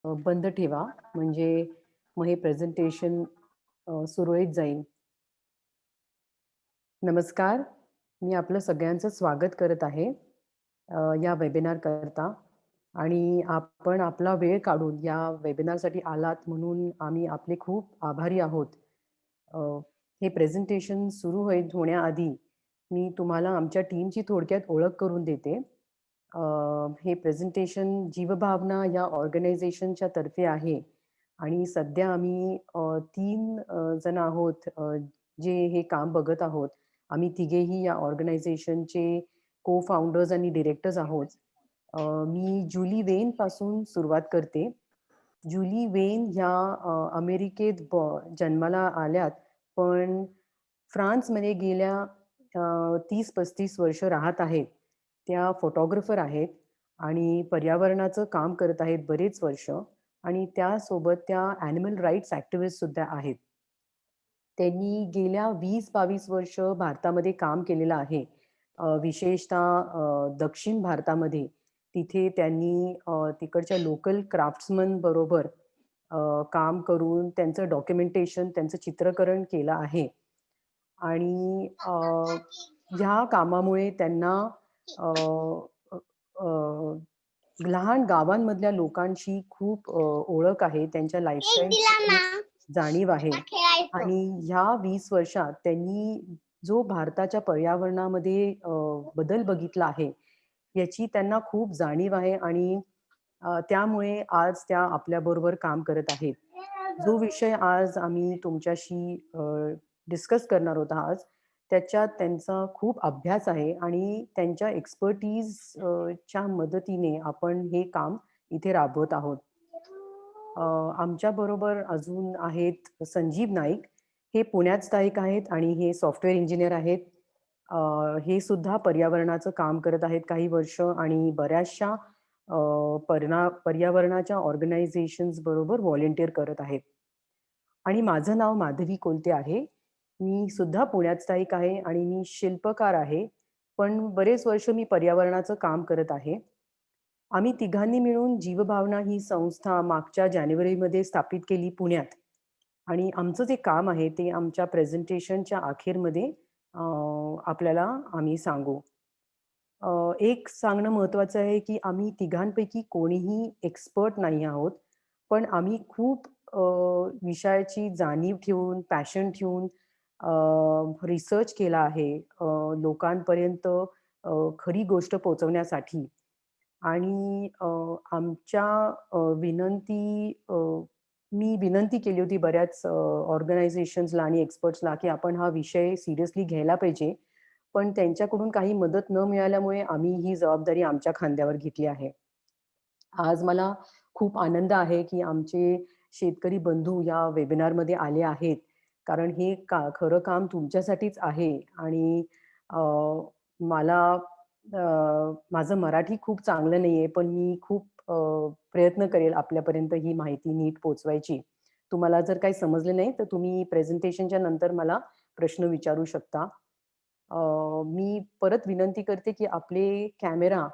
बंद ठेवा, म्हणजे मग हे प्रेझेंटेशन सुरळीत जाईल. नमस्कार, मी आपलं सगळ्यांचं स्वागत करत आहे या वेबिनार करता आणि आपण आपला वेळ काढून या वेबिनारसाठी आलात म्हणून आम्ही आपले खूप आभारी आहोत. अ, हे प्रेझेंटेशन सुरू होण्याआधी मी तुम्हाला आमच्या टीमची थोडक्यात ओळख करून देते. हे प्रेझेंटेशन जीवभावना या ऑर्गनायझेशनच्या तर्फे आहे आणि सध्या आम्ही 3 जण आहोत जे हे काम बघत आहोत. आम्ही तिघेही या ऑर्गनायझेशनचे को-फाउंडर्स आणि डिरेक्टर्स आहोत. मी जुली वेनपासून सुरुवात करते. जुली वेन ह्या अमेरिकेत जन्माला आल्यात, पण फ्रान्समध्ये गेल्या 30-35 वर्ष राहत आहेत. त्या फोटोग्राफर आहेत आणि पर्यावरणाचं काम करत आहेत बरेच वर्ष आणि त्यासोबत त्या ॲनिमल राइट्स ॲक्टिव्हिस्ट सुद्धा आहेत. त्यांनी गेल्या 20-22 वर्ष भारतामध्ये काम केलेलं आहे. विशेषतः दक्षिण भारतामध्ये. तिथे त्यांनी तिकडच्या लोकल क्राफ्ट्समन बरोबर काम करून त्यांचं डॉक्युमेंटेशन, त्यांचं चित्रीकरण केलं आहे. आणि ह्या कामामुळे त्यांना अ, अ, अ, लहान गावांमधल्या लोकांशी खूप ओळख आहे. त्यांच्या लाईफस्टाईलची जाणीव आहे. आणि ह्या 20 वर्षात त्यांनी जो भारताच्या पर्यावरणामध्ये बदल बघितला आहे, याची त्यांना खूप जाणीव आहे आणि त्यामुळे आज त्या आपल्याबरोबर काम करत आहेत. जो विषय आज आम्ही तुमच्याशी डिस्कस करणार आहोत आज, त्याच्यात त्यांचा खूप अभ्यास आहे आणि त्यांच्या एक्सपर्टीज च्या मदतीने आपण हे काम इथे राबवत आहोत. आमच्याबरोबर अजून आहेत संजीव नाईक. हे पुण्यात स्थायिक आहेत आणि हे सॉफ्टवेअर इंजिनिअर आहेत. हे सुद्धा पर्यावरणाचं काम करत आहेत काही वर्ष आणि बऱ्याचशा पर्यावरणाच्या ऑर्गनायझेशन्स बरोबर व्हॉलंटिअर करत आहेत. आणि माझं नाव माधवी कोलते आहे. मी सुद्धा पुण्यात स्थायिक आहे आणि मी शिल्पकार आहे. पण बरेच वर्ष मी पर्यावरणाचं काम करत आहे. आम्ही तिघांनी मिळून जीवभावना ही संस्था मागच्या जानेवारीमध्ये स्थापित केली पुण्यात. आणि आमचं जे काम आहे ते आमच्या प्रेझेंटेशनच्या अखेरमध्ये आपल्याला आम्ही सांगू. एक सांगणं महत्त्वाचं आहे, की आम्ही तिघांपैकी कोणीही एक्सपर्ट नाही आहोत. पण आम्ही खूप विषयाची जाणीव ठेवून, पॅशन ठेवून रिसर्च केला आहे लोकांपर्यंत खरी गोष्ट पोहोचवण्यासाठी. आणि आमच्या मी विनंती केली होती बऱ्याच ऑर्गनायझेशन्सला आणि एक्सपर्ट्सला, की आपण हा विषय सीरियसली घ्यायला पाहिजे. पण त्यांच्याकडून काही मदत न मिळाल्यामुळे आम्ही ही जबाबदारी आमच्या खांद्यावर घेतली आहे. आज मला खूप आनंद आहे, की आमचे शेतकरी बंधू या वेबिनारमध्ये आले आहेत. कारण हे खरं काम तुमच्यासाठीच आहे आणि अ, मला माझं मराठी खूप चांगलं नाहीये, पण मी खूप प्रयत्न करेल आपल्यापर्यंत ही माहिती नीट पोहोचवायची. तुम्हाला जर काही समजलं नाही, तर तुम्ही प्रेझेंटेशनच्या नंतर मला प्रश्न विचारू शकता. अ, मी परत विनंती करते, की आपले कॅमेरा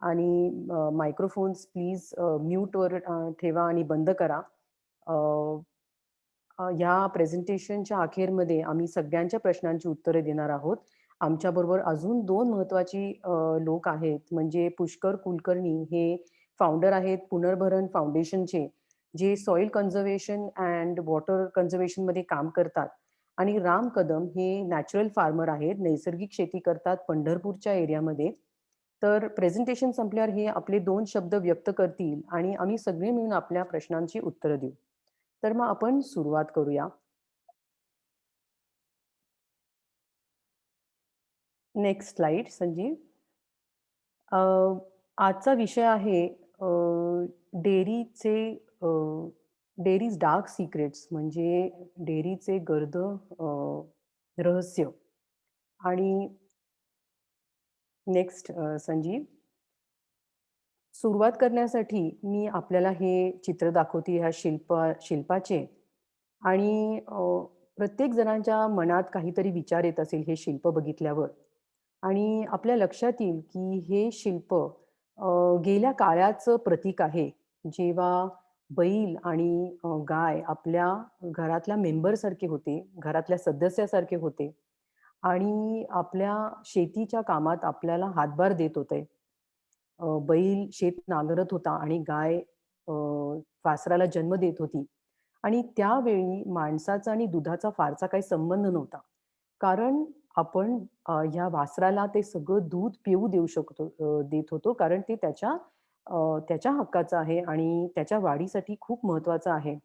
आणि मायक्रोफोन्स प्लीज म्यूटवर ठेवा आणि बंद करा. अ, ह्या प्रेझेंटेशनच्या अखेरमध्ये आम्ही सगळ्यांच्या प्रश्नांची उत्तरे देणार आहोत. आमच्याबरोबर अजून 2 महत्त्वाची लोक आहेत. म्हणजे पुष्कर कुलकर्णी हे फाउंडर आहेत पुनर्भरण फाउंडेशनचे, जे सॉइल कन्झर्वेशन एंड वॉटर कन्झर्वेशनमध्ये काम करतात. आणि राम कदम हे नॅचरल फार्मर आहेत. नैसर्गिक शेती करतात पंढरपूरच्या एरियामध्ये. तर प्रेझेंटेशन संपल्यावर हे आपले 2 शब्द व्यक्त करतील आणि आम्ही सगळे मिळून आपल्या प्रश्नांची उत्तरं देऊ. तर मग आपण सुरुवात करूया. Next slide Sanjeev. अ, आजचा विषय आहे डेअरीचे अ, डेअरीज डार्क सिक्रेट्स म्हणजे डेअरीचे गर्द रहस्य. आणि नेक्स्ट संजीव. सुरुवात करण्यासाठी मी आपल्याला हे चित्र दाखवते ह्या शिल्पाचे आणि प्रत्येक जणांच्या मनात काहीतरी विचार येत असेल हे शिल्प बघितल्यावर. आणि आपल्या लक्षात येईल की हे शिल्प गेल्या काळाचं प्रतीक आहे. जेव्हा बैल आणि गाय आपल्या घरातल्या मेंबरसारखे होते, घरातल्या सदस्यासारखे होते आणि आपल्या शेतीच्या कामात आपल्याला हातभार देत होते. बैल शेत नांगरत होता आणि गाय वासराला जन्म देत होती आणि त्यावेळी माणसाचा आणि दुधाचा फारसा काही संबंध नव्हता. कारण आपण ह्या वासराला ते सगळं दूध पिऊ देत होतो कारण ते त्याच्या हक्काचं आहे आणि त्याच्या वाढीसाठी खूप महत्वाचं आहे.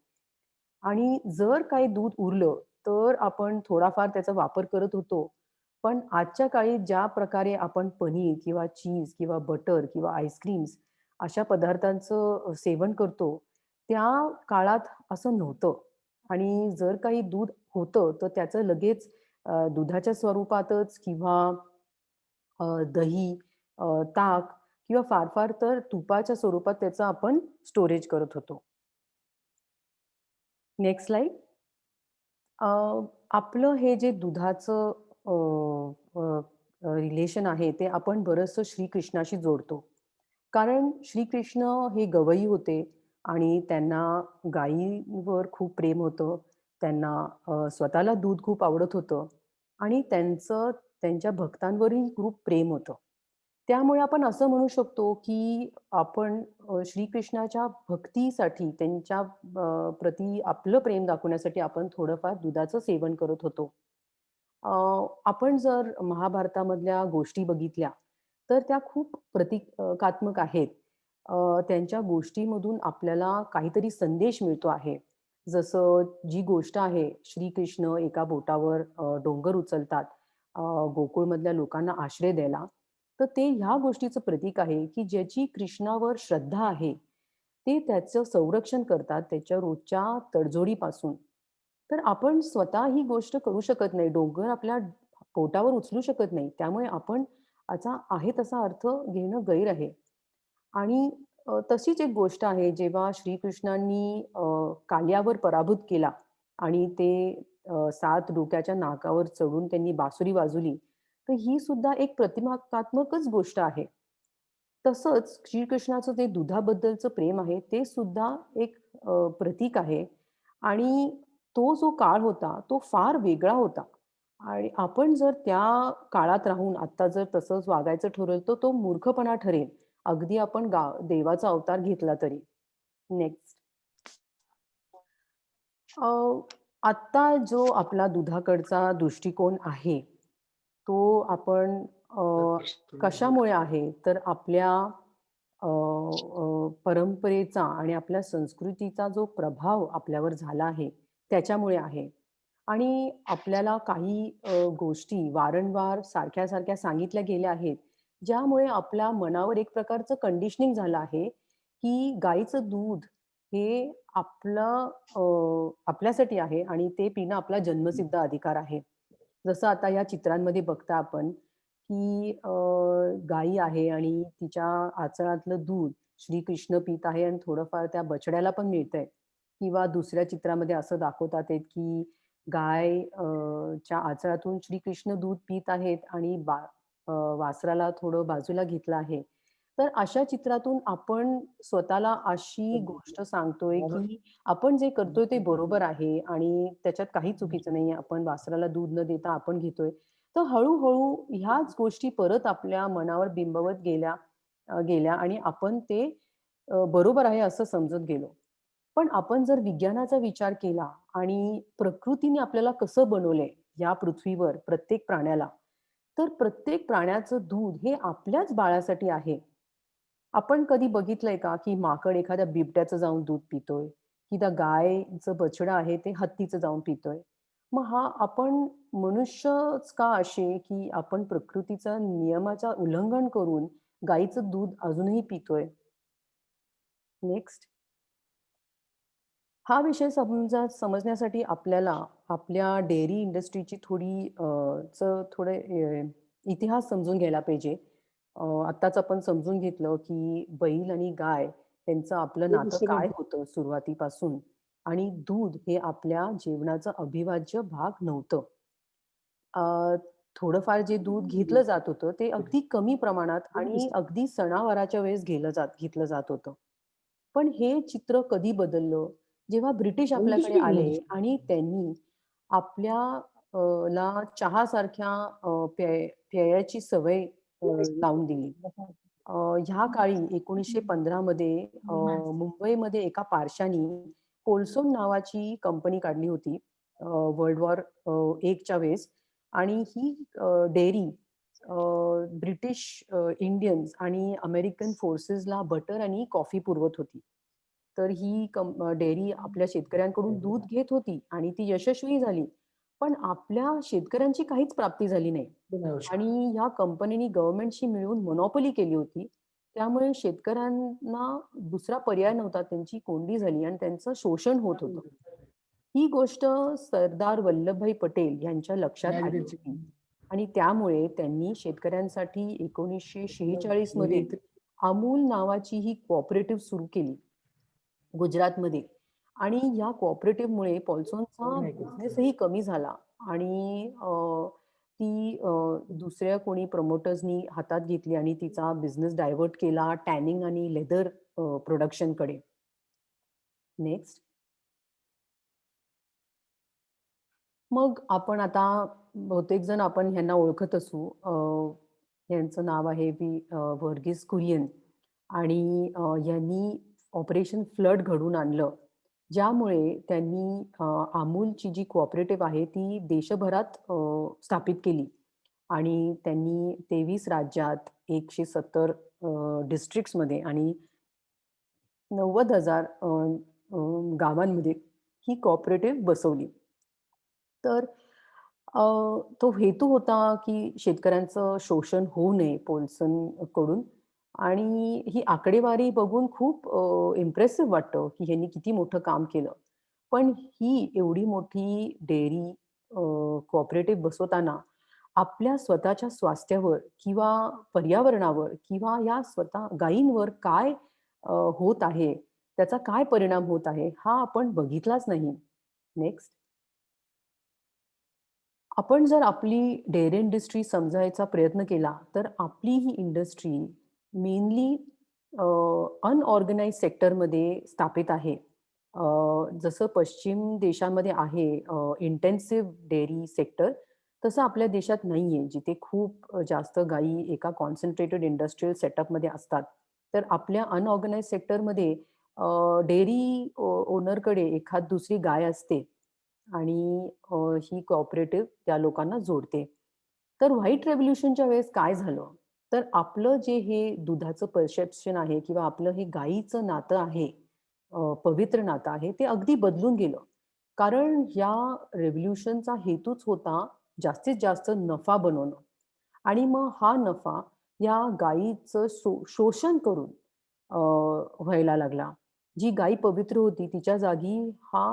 आणि जर काही दूध उरलं, तर आपण थोडाफार त्याचा वापर करत होतो. पण आजच्या काळी ज्या प्रकारे आपण पनीर किंवा चीज किंवा बटर किंवा आईस्क्रीम्स अशा पदार्थांचं सेवन करतो, त्या काळात असं नव्हतं. आणि जर काही दूध होतं, तर त्याचं लगेच दुधाच्या स्वरूपातच किंवा दही, ताक किंवा फार-फार तर तुपाच्या स्वरूपात त्याचं आपण स्टोरेज करत होतो. Next slide. अ, आपलं हे जे दुधाचं अ, अ, रिलेशन आहे, ते आपण बरचसं श्रीकृष्णाशी जोडतो. कारण श्रीकृष्ण हे गवई होते आणि त्यांना गायीवर खूप प्रेम होतं. त्यांना स्वतःला दूध खूप आवडत होतं आणि त्यांच्या भक्तांवरही खूप प्रेम होतं. त्यामुळे आपण असं म्हणू शकतो, की आपण श्रीकृष्णाच्या भक्तीसाठी त्यांच्या प्रती आपलं प्रेम दाखवण्यासाठी आपण थोडंफार दुधाचं सेवन करत होतो. अ, आपण जर महाभारतामधल्या गोष्टी बघितल्या, तर त्या खूप प्रतीकात्मक आहेत. त्यांच्या गोष्टीमधून आपल्याला काहीतरी संदेश मिळतो आहे. जसं जी गोष्ट आहे, श्रीकृष्ण एका बोटावर डोंगर उचलतात, अ, गोकुळमधल्या लोकांना आश्रय द्यायला. तर ते ह्या गोष्टीचं प्रतीक आहे, की ज्याची कृष्णावर श्रद्धा आहे, ते त्याचं संरक्षण करतात त्याच्या रोजच्या तडजोडीपासून. तर आपण स्वतः ही गोष्ट करू शकत नाही. डोंगर आपल्या पोटावर उचलू शकत नाही. त्यामुळे आपण याचा आहे तसा अर्थ घेणं गैर आहे. आणि तशीच एक गोष्ट आहे जेव्हा श्रीकृष्णांनी काल्यावर पराभूत केला आणि ते 7 डोक्याच्या नाकावर चढून त्यांनी बासुरी वाजवली. तर ही सुद्धा एक प्रतिमात्मकच गोष्ट आहे. तसंच श्रीकृष्णाचं जे दुधाबद्दलचं प्रेम आहे, ते सुद्धा एक प्रतीक आहे आणि तो जो काळ होता, तो फार वेगळा होता आणि आपण जर त्या काळात राहून आत्ता जर तसंच वागायचं ठरवलं, तर तो मूर्खपणा ठरेल. अगदी आपण देवाचा अवतार घेतला तरी. नेक्स्ट. अ, आत्ता जो आपला दुधाकडचा दृष्टिकोन आहे, तो आपण कशामुळे आहे, तर आपल्या अ, अ, परंपरेचा आणि आपल्या संस्कृतीचा जो प्रभाव आपल्यावर झाला आहे, त्याच्यामुळे आहे. आणि आपल्याला काही गोष्टी वारंवार सारख्या-सारख्या सांगितल्या गेल्या आहेत, ज्यामुळे आपल्या मनावर एक प्रकारचं कंडिशनिंग झालं आहे, की गाईचं दूध हे आपल्यासाठी आहे आणि ते पिणं आपला जन्मसिद्ध अधिकार आहे. जसं आता या चित्रांमध्ये बघता आपण, की गाई आहे आणि तिच्या आचळातलं दूध श्रीकृष्ण पीत आहे आणि थोडंफार त्या बछड्याला पण मिळतंय. किंवा दुसऱ्या चित्रामध्ये असं दाखवतात आहेत, की गाय च्या आचळातून श्रीकृष्ण दूध पीत आहेत आणि वासराला थोडं बाजूला घेतलं आहे. तर अशा चित्रातून आपण स्वतःला अशी गोष्ट सांगतोय, की आपण जे करतोय ते बरोबर आहे आणि त्याच्यात काही चुकीचं नाहीये. आपण वासराला दूध न देता आपण घेतोय. तर हळू-हळू ह्याच गोष्टी परत आपल्या मनावर बिंबवत गेल्या आणि आपण ते बरोबर आहे असं समजत गेलो. पण आपण जर विज्ञानाचा विचार केला आणि प्रकृतीने आपल्याला कसं बनवलंय या पृथ्वीवर प्रत्येक प्राण्याला, तर प्रत्येक प्राण्याचं दूध हे आपल्याच बाळासाठी आहे. आपण कधी बघितलंय का, की माकड एखाद्या बिबट्याचं जाऊन दूध पितोय, की त्या गायचं बछडं आहे ते हत्तीचं जाऊन पितोय. मग हा आपण मनुष्यच का असे, की आपण प्रकृतीचा नियमाचा उल्लंघन करून गाईचं दूध अजूनही पितोय? नेक्स्ट. हा विषय समजण्यासाठी आपल्याला आपल्या डेअरी इंडस्ट्रीची थोडे इतिहास समजून घ्यायला पाहिजे. आत्ताच आपण समजून घेतलं, की बैल आणि गाय यांचं आपलं नातं काय होतं सुरुवातीपासून आणि दूध हे आपल्या जीवनाचा अविभाज्य भाग नव्हतं. अ, थोडंफार जे दूध घेतलं जात होतं, ते अगदी कमी प्रमाणात आणि अगदी सणावाराच्या वेळेस घेतलं जात होतं. पण हे चित्र कधी बदललं? जेव्हा ब्रिटिश When this आपल्याकडे आले begins, आणि त्यांनी आपल्या ला चहासारख्या पेयाची सवय लावून दिली. अ, ह्या काळी 1915 मध्ये मुंबईमध्ये एका पारशानी कोलसोन नावाची कंपनी काढली होती वर्ल्ड वॉर 1 च्या वेळेस आणि ही डेअरी ब्रिटिश इंडियन्स आणि अमेरिकन फोर्सेसला बटर आणि कॉफी पुरवत होती. तर ही डेअरी आपल्या शेतकऱ्यांकडून दूध घेत होती आणि ती यशस्वी झाली. पण आपल्या शेतकऱ्यांची काहीच प्राप्ती झाली नाही. आणि ह्या कंपनीनी गव्हर्नमेंटशी मिळून मोनोपोली केली होती. त्यामुळे शेतकऱ्यांना दुसरा पर्याय नव्हता. त्यांची कोंडी झाली आणि त्यांचं शोषण होत होतं. ही गोष्ट सरदार वल्लभभाई पटेल यांच्या लक्षात आली होती आणि त्यामुळे त्यांनी शेतकऱ्यांसाठी 1946 मध्ये अमूल नावाची ही कोऑपरेटिव्ह सुरू केली गुजरातमध्ये आणि या कोऑपरेटिव्हमुळे पॉल्सॉनचा बिझनेसही कमी झाला आणि ती दुसऱ्या कोणी प्रमोटर्सनी हातात घेतली आणि तिचा बिझनेस डायव्हर्ट केला टॅनिंग आणि लेदर प्रोडक्शनकडे. नेक्स्ट. मग आपण आता बहुतेक जण आपण ह्यांना ओळखत असू. यांचं नाव आहे व्हर्गीस कुरियन आणि यांनी ऑपरेशन फ्लड घडवून आणलं. ज्यामुळे त्यांनी अमूलची जी कोऑपरेटिव्ह आहे ती देशभरात स्थापित केली आणि त्यांनी 23 राज्यात 170 डिस्ट्रिक्ट्समध्ये आणि 90,000 गावांमध्ये ही कोऑपरेटिव्ह बसवली. तर तो हेतू होता, की शेतकऱ्यांचं शोषण होऊ नये पोल्सनकडून आणि ही आकडेवारी बघून खूप इम्प्रेसिव्ह वाटतं, की ह्यांनी किती मोठं काम केलं. पण ही एवढी मोठी डेअरी कोऑपरेटिव्ह बसवताना आपल्या स्वतःच्या स्वास्थ्यावर किंवा पर्यावरणावर किंवा या स्वतः गायींवर काय होत आहे, त्याचा काय परिणाम होत आहे, हा आपण बघितलाच नाही. नेक्स्ट. आपण जर आपली डेअरी इंडस्ट्री समजायचा प्रयत्न केला, तर आपली ही इंडस्ट्री मेनली अनऑर्गनाइज्ड सेक्टरमध्ये स्थापित आहे. जसं पश्चिम देशामध्ये आहे इंटेन्सिव्ह डेअरी सेक्टर, तसं आपल्या देशात नाहीये, जिथे खूप जास्त गायी एका कॉन्सन्ट्रेटेड इंडस्ट्रियल सेटअपमध्ये असतात. तर आपल्या अनऑर्गनाइज्ड सेक्टरमध्ये डेअरी ओनरकडे एखाद दुसरी गाय असते आणि ही कोऑपरेटिव्ह त्या लोकांना जोडते. तर व्हाईट रेव्होल्यूशनच्या वेळेस काय झालं? तर आपलं जे हे दुधाचं परसेप्शन आहे किंवा आपलं हे गायीचं नातं आहे, पवित्र नातं आहे, ते अगदी बदलून गेलं. कारण या रेव्होल्यूशनचा हेतूच होता जास्तीत जास्त नफा बनवणं आणि मग हा नफा या गायीचं शोषण करून व्हायला लागला. जी गाय पवित्र होती तिच्या जागी हा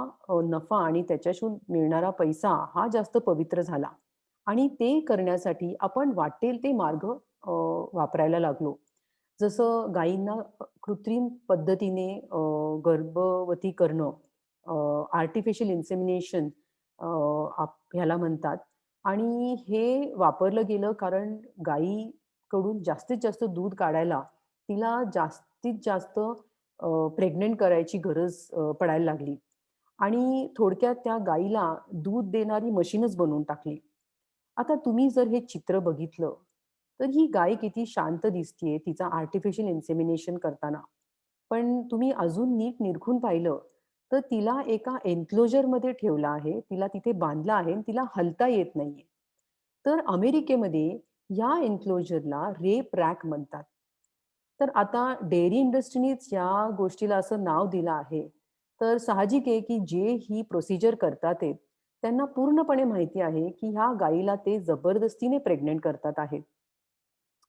नफा आणि त्याच्यातून मिळणारा पैसा हा जास्त पवित्र झाला आणि ते करण्यासाठी आपण वाटेल ते मार्ग वापरायला लागलो. जसं गायींना कृत्रिम पद्धतीने गर्भवती करणं, आर्टिफिशियल इन्सेमिनेशन ह्याला म्हणतात आणि हे वापरलं गेलं कारण गायीकडून जास्तीत जास्त दूध काढायला तिला जास्तीत जास्त प्रेग्नंट करायची गरज पडायला लागली आणि थोडक्यात त्या गाईला दूध देणारी मशीनच बनवून टाकली. आता तुम्ही जर हे चित्र बघितलं, तर ही गाय किती शांत दिसतीये तिचा आर्टिफिशियल इन्सेमिनेशन करताना. पण तुम्ही अजून नीट निरखून पाहिलं, तर तिला एका एन्क्लोजरमध्ये ठेवलं आहे. तिला तिथे बांधलं आहे आणि तिला हलता येत नाहीये. तर अमेरिकेमध्ये या एन्क्लोजरला रेप रॅक म्हणतात. तर आता डेअरी इंडस्ट्रीनीच या गोष्टीला असं नाव दिलं आहे. तर साहजिक आहे, की जे ही प्रोसिजर करतात आहेत, त्यांना पूर्णपणे माहिती आहे, की ह्या गायीला ते जबरदस्तीने प्रेग्नंट करतात आहेत.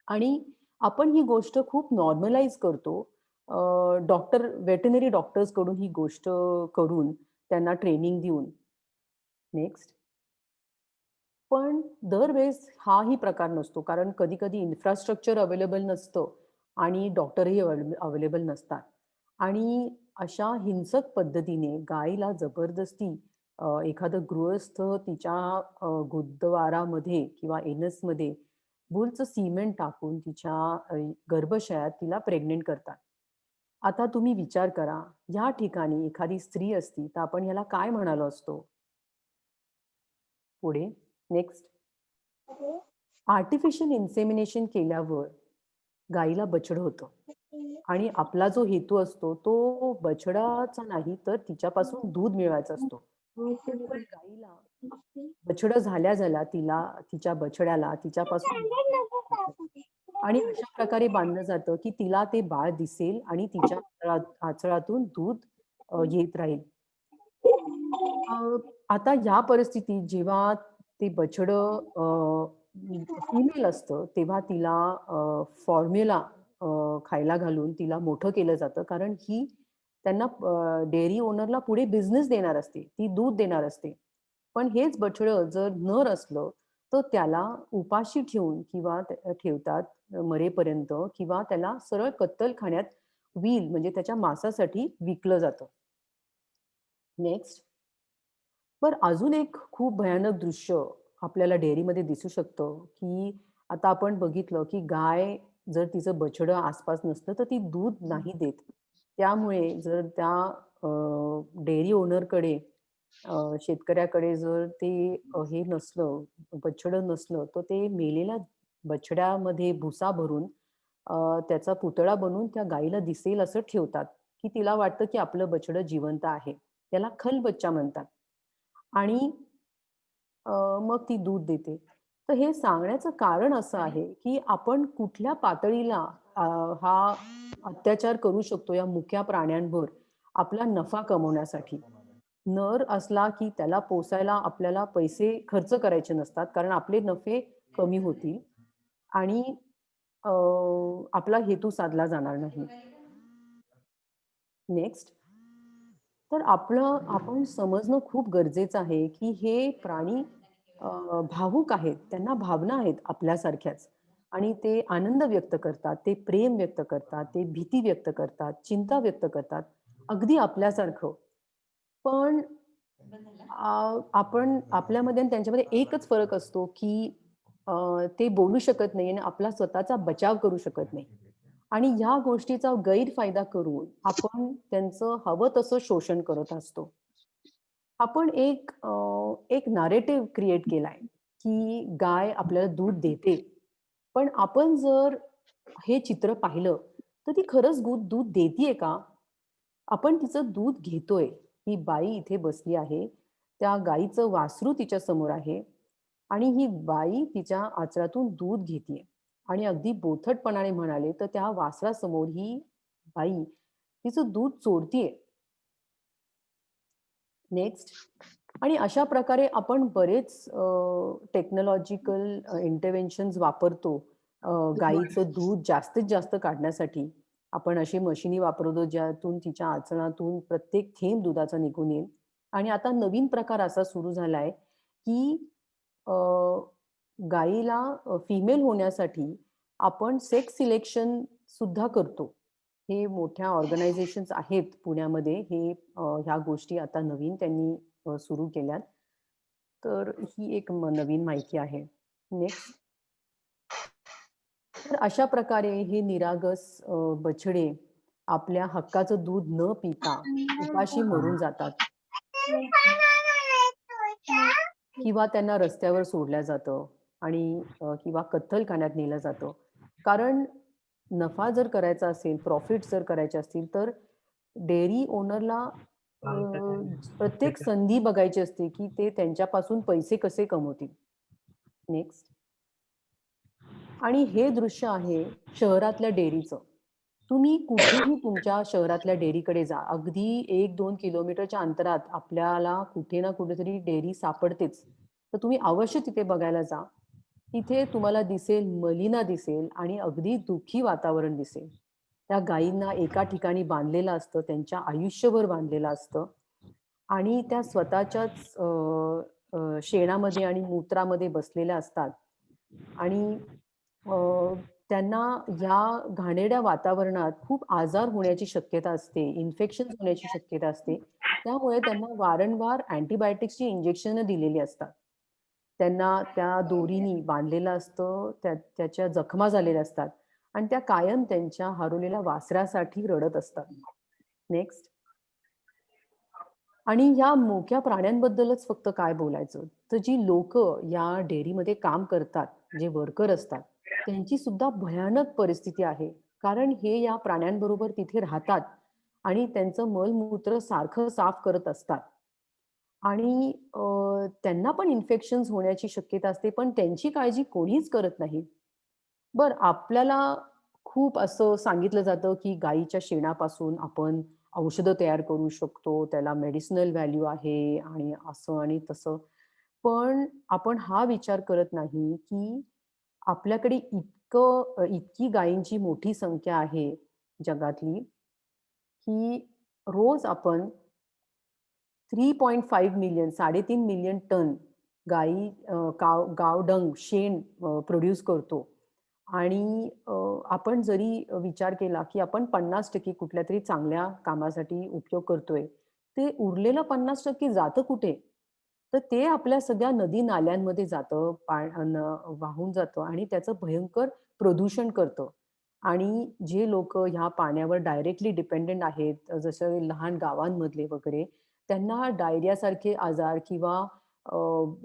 आणि आपण ही गोष्ट खूप नॉर्मलाईज करतो. व्हेटरनरी डॉक्टर्सकडून ही गोष्ट करून त्यांना ट्रेनिंग देऊन. नेक्स्ट. पण दरवेळेस हाही प्रकार नसतो. कारण कधी-कधी इन्फ्रास्ट्रक्चर अवेलेबल नसतं आणि डॉक्टरही अवेलेबल नसतात. आणि अशा हिंसक पद्धतीने गायीला जबरदस्ती एखादं गृहस्थ तिच्या गुरुद्वारामध्ये किंवा एनसमध्ये भूलचं सिमेंट टाकून तिच्या गर्भाशयात तिला प्रेग्नंट करतात. आता तुम्ही विचार करा, या ठिकाणी एखादी स्त्री असती, तर आपण ह्याला काय म्हणालो असतो? पुढे नेक्स्ट. आर्टिफिशियल इन्सेमिनेशन केल्यावर गाईला बछडं होतं आणि आपला जो हेतू असतो तो बछडाचा नाही तर तिच्यापासून दूध मिळवायचा असतो. त्यामुळे गाईला बछडं झाल्या झाल्या तिला तिच्या बछड्याला तिच्यापासून आणि अशा प्रकारे बांधलं जातं की तिला ते बाळ दिसेल आणि तिच्या आचळातून दूध येत राहील. आता या परिस्थितीत जेव्हा ते बछडं फिमेल असतं, तेव्हा तिला फॉर्म्युला खायला घालून तिला मोठं केलं जातं. कारण ही त्यांना डेअरी ओनरला पुढे बिझनेस देणार असते. ती दूध देणार असते. पण हेच बछडं जर नर असलं, तर त्याला उपाशी ठेवून किंवा ठेवतात मरेपर्यंत किंवा त्याला सरळ कत्तलखान्यात व्हील म्हणजे त्याच्या मांसासाठी विकलं जातं. नेक्स्ट. बरं अजून एक खूप भयानक दृश्य आपल्याला डेअरीमध्ये दिसू शकतं, की आता आपण बघितलं, की गाय जर तिचं बछडं आसपास नसलं, तर ती दूध नाही देत. त्यामुळे जर त्या डेअरी ओनरकडे शेतकऱ्याकडे जर ते हे नसलं, बछडं नसलं, तर ते मेलेल्या बछड्यामध्ये भुसा भरून त्याचा पुतळा बनवून त्या गाईला दिसेल असं ठेवतात, की तिला वाटतं, की आपलं बछडं जिवंत आहे. त्याला खलबच्चा म्हणतात. आणि मग ती दूध देते. तर हे सांगण्याचं कारण असं आहे, की आपण कुठल्या पातळीला अ, हा अत्याचार करू शकतो या मुक्या प्राण्यांवर आपला नफा कमवण्यासाठी. नर असला, की त्याला पोसायला आपल्याला पैसे खर्च करायचे नसतात, कारण आपले नफे कमी होतील आणि अ, आपला हेतू साधला जाणार नाही. नेक्स्ट. तर आपण समजणं खूप गरजेचं आहे, की हे प्राणी भावुक आहेत. त्यांना भावना आहेत आपल्यासारख्याच आणि ते आनंद व्यक्त करतात, ते प्रेम व्यक्त करतात, ते भीती व्यक्त करतात, चिंता व्यक्त करतात, अगदी आपल्यासारखं. पण आपण आपल्यामध्ये आणि त्यांच्यामध्ये एकच फरक असतो, की ते बोलू शकत नाही आणि आपला स्वतःचा बचाव करू शकत नाही. आणि ह्या गोष्टीचा गैरफायदा करून आपण त्यांचं हवं तसं शोषण करत असतो. आपण एक नॅरेटिव्ह क्रिएट केलाय, की गाय आपल्याला दूध देते. पण आपण जर हे चित्र पाहिलं, तर ती खरंच दूध देतीये का? आपण तिचं दूध घेतोय. ही बाई इथे बसली आहे. त्या गाईचं वासरू तिच्या समोर आहे आणि ही बाई तिच्या आचरातून दूध घेतीये आणि अगदी बोथटपणाने म्हणाले, तर त्या वासरासमोर ही बाई तिचं दूध चोरतीये. नेक्स्ट. आणि अशा प्रकारे आपण बरेच टेक्नॉलॉजिकल इंटरव्हेन्शन्स वापरतो. गाईचं दूध जास्तीत जास्त काढण्यासाठी. आपण अशी मशिनी वापरतो ज्यातून तिच्या आचरणातून प्रत्येक थेंब दुधाचा निघून येईल. आणि आता नवीन प्रकार असा सुरू झालाय, की अ, गाईला फिमेल होण्यासाठी आपण सेक्स सिलेक्शन सुद्धा करतो. हे मोठ्या ऑर्गनायझेशन्स आहेत पुण्यामध्ये. हे ह्या गोष्टी आता नवीन त्यांनी सुरू केल्यात. तर ही एक नवीन माहिती आहे. नेक्स्ट. तर अशा प्रकारे हे निरागस बछडे आपल्या हक्काचं दूध न पिता उपाशी मरून जातात. किंवा त्यांना रस्त्यावर सोडलं जातं आणि किंवा कत्तलखान्यात नेलं जातं. कारण नफा जर करायचा असेल, प्रॉफिट जर करायचे असतील, तर डेअरी ओनरला अ, प्रत्येक संधी बघायची असते, की ते त्यांच्यापासून पैसे कसे कमवतील. नेक्स्ट. आणि हे दृश्य आहे शहरातल्या डेअरीचं. तुम्ही कुठेही तुमच्या शहरातल्या डेअरीकडे जा. अगदी 1-2 किलोमीटरच्या अंतरात आपल्याला कुठे ना कुठेतरी डेअरी सापडतेच. तर तुम्ही अवश्य तिथे बघायला जा. तिथे तुम्हाला दिसेल, मलिना दिसेल आणि अगदी दुःखी वातावरण दिसेल. त्या गायींना एका ठिकाणी बांधलेलं असतं, त्यांच्या आयुष्यभर बांधलेलं असतं आणि त्या स्वतःच्याच शेणामध्ये आणि मूत्रामध्ये बसलेल्या असतात आणि अ, त्यांना ह्या घाणेरड्या वातावरणात खूप आजार होण्याची शक्यता असते, इन्फेक्शन्स होण्याची शक्यता असते. त्यामुळे त्यांना वारंवार अँटिबायोटिक्सची इंजेक्शनं दिलेली असतात. त्यांना त्या दोरीनी बांधलेलं असतं, त्याच्या जखमा झालेल्या असतात आणि त्या कायम त्यांच्या हरवलेल्या वासरासाठी रडत असतात. नेक्स्ट. आणि या मोक्या प्राण्यांबद्दलच फक्त काय बोलायचं, तर जी लोकं या डेअरीमध्ये काम करतात, जे वर्कर असतात, त्यांची सुद्धा भयानक परिस्थिती आहे. कारण हे या प्राण्यांबरोबर तिथे राहतात आणि त्यांचं मलमूत्र सारखं साफ करत असतात. आणि त्यांना पण इन्फेक्शन्स होण्याची शक्यता असते, पण त्यांची काळजी कोणीच करत नाही. बरं, आपल्याला खूप असं सांगितलं जातं, की गाईच्या शेणापासून आपण औषधं तयार करू शकतो. त्याला मेडिसिनल व्हॅल्यू आहे आणि असं आणि तसं. पण आपण हा विचार करत नाही, की आपल्याकडे इतकी गायींची मोठी संख्या आहे जगातली, की रोज आपण 3.5 मिलियन 3.5 मिलियन टन गाई गावडंग, शेण प्रोड्यूस करतो. आणि आपण जरी विचार केला, की आपण 50% कुठल्यातरी चांगल्या कामासाठी उपयोग करतोय, ते उरलेलं 50% जातं कुठे? तर ते आपल्या सगळ्या नदी-नाल्यांमध्ये जातं, वाहून जातं आणि त्याचं भयंकर प्रदूषण करतं. आणि जे लोकं ह्या पाण्यावर डायरेक्टली डिपेंडंट आहेत, जसं लहान गावांमधले वगैरे, त्यांना डायरियासारखे आजार किंवा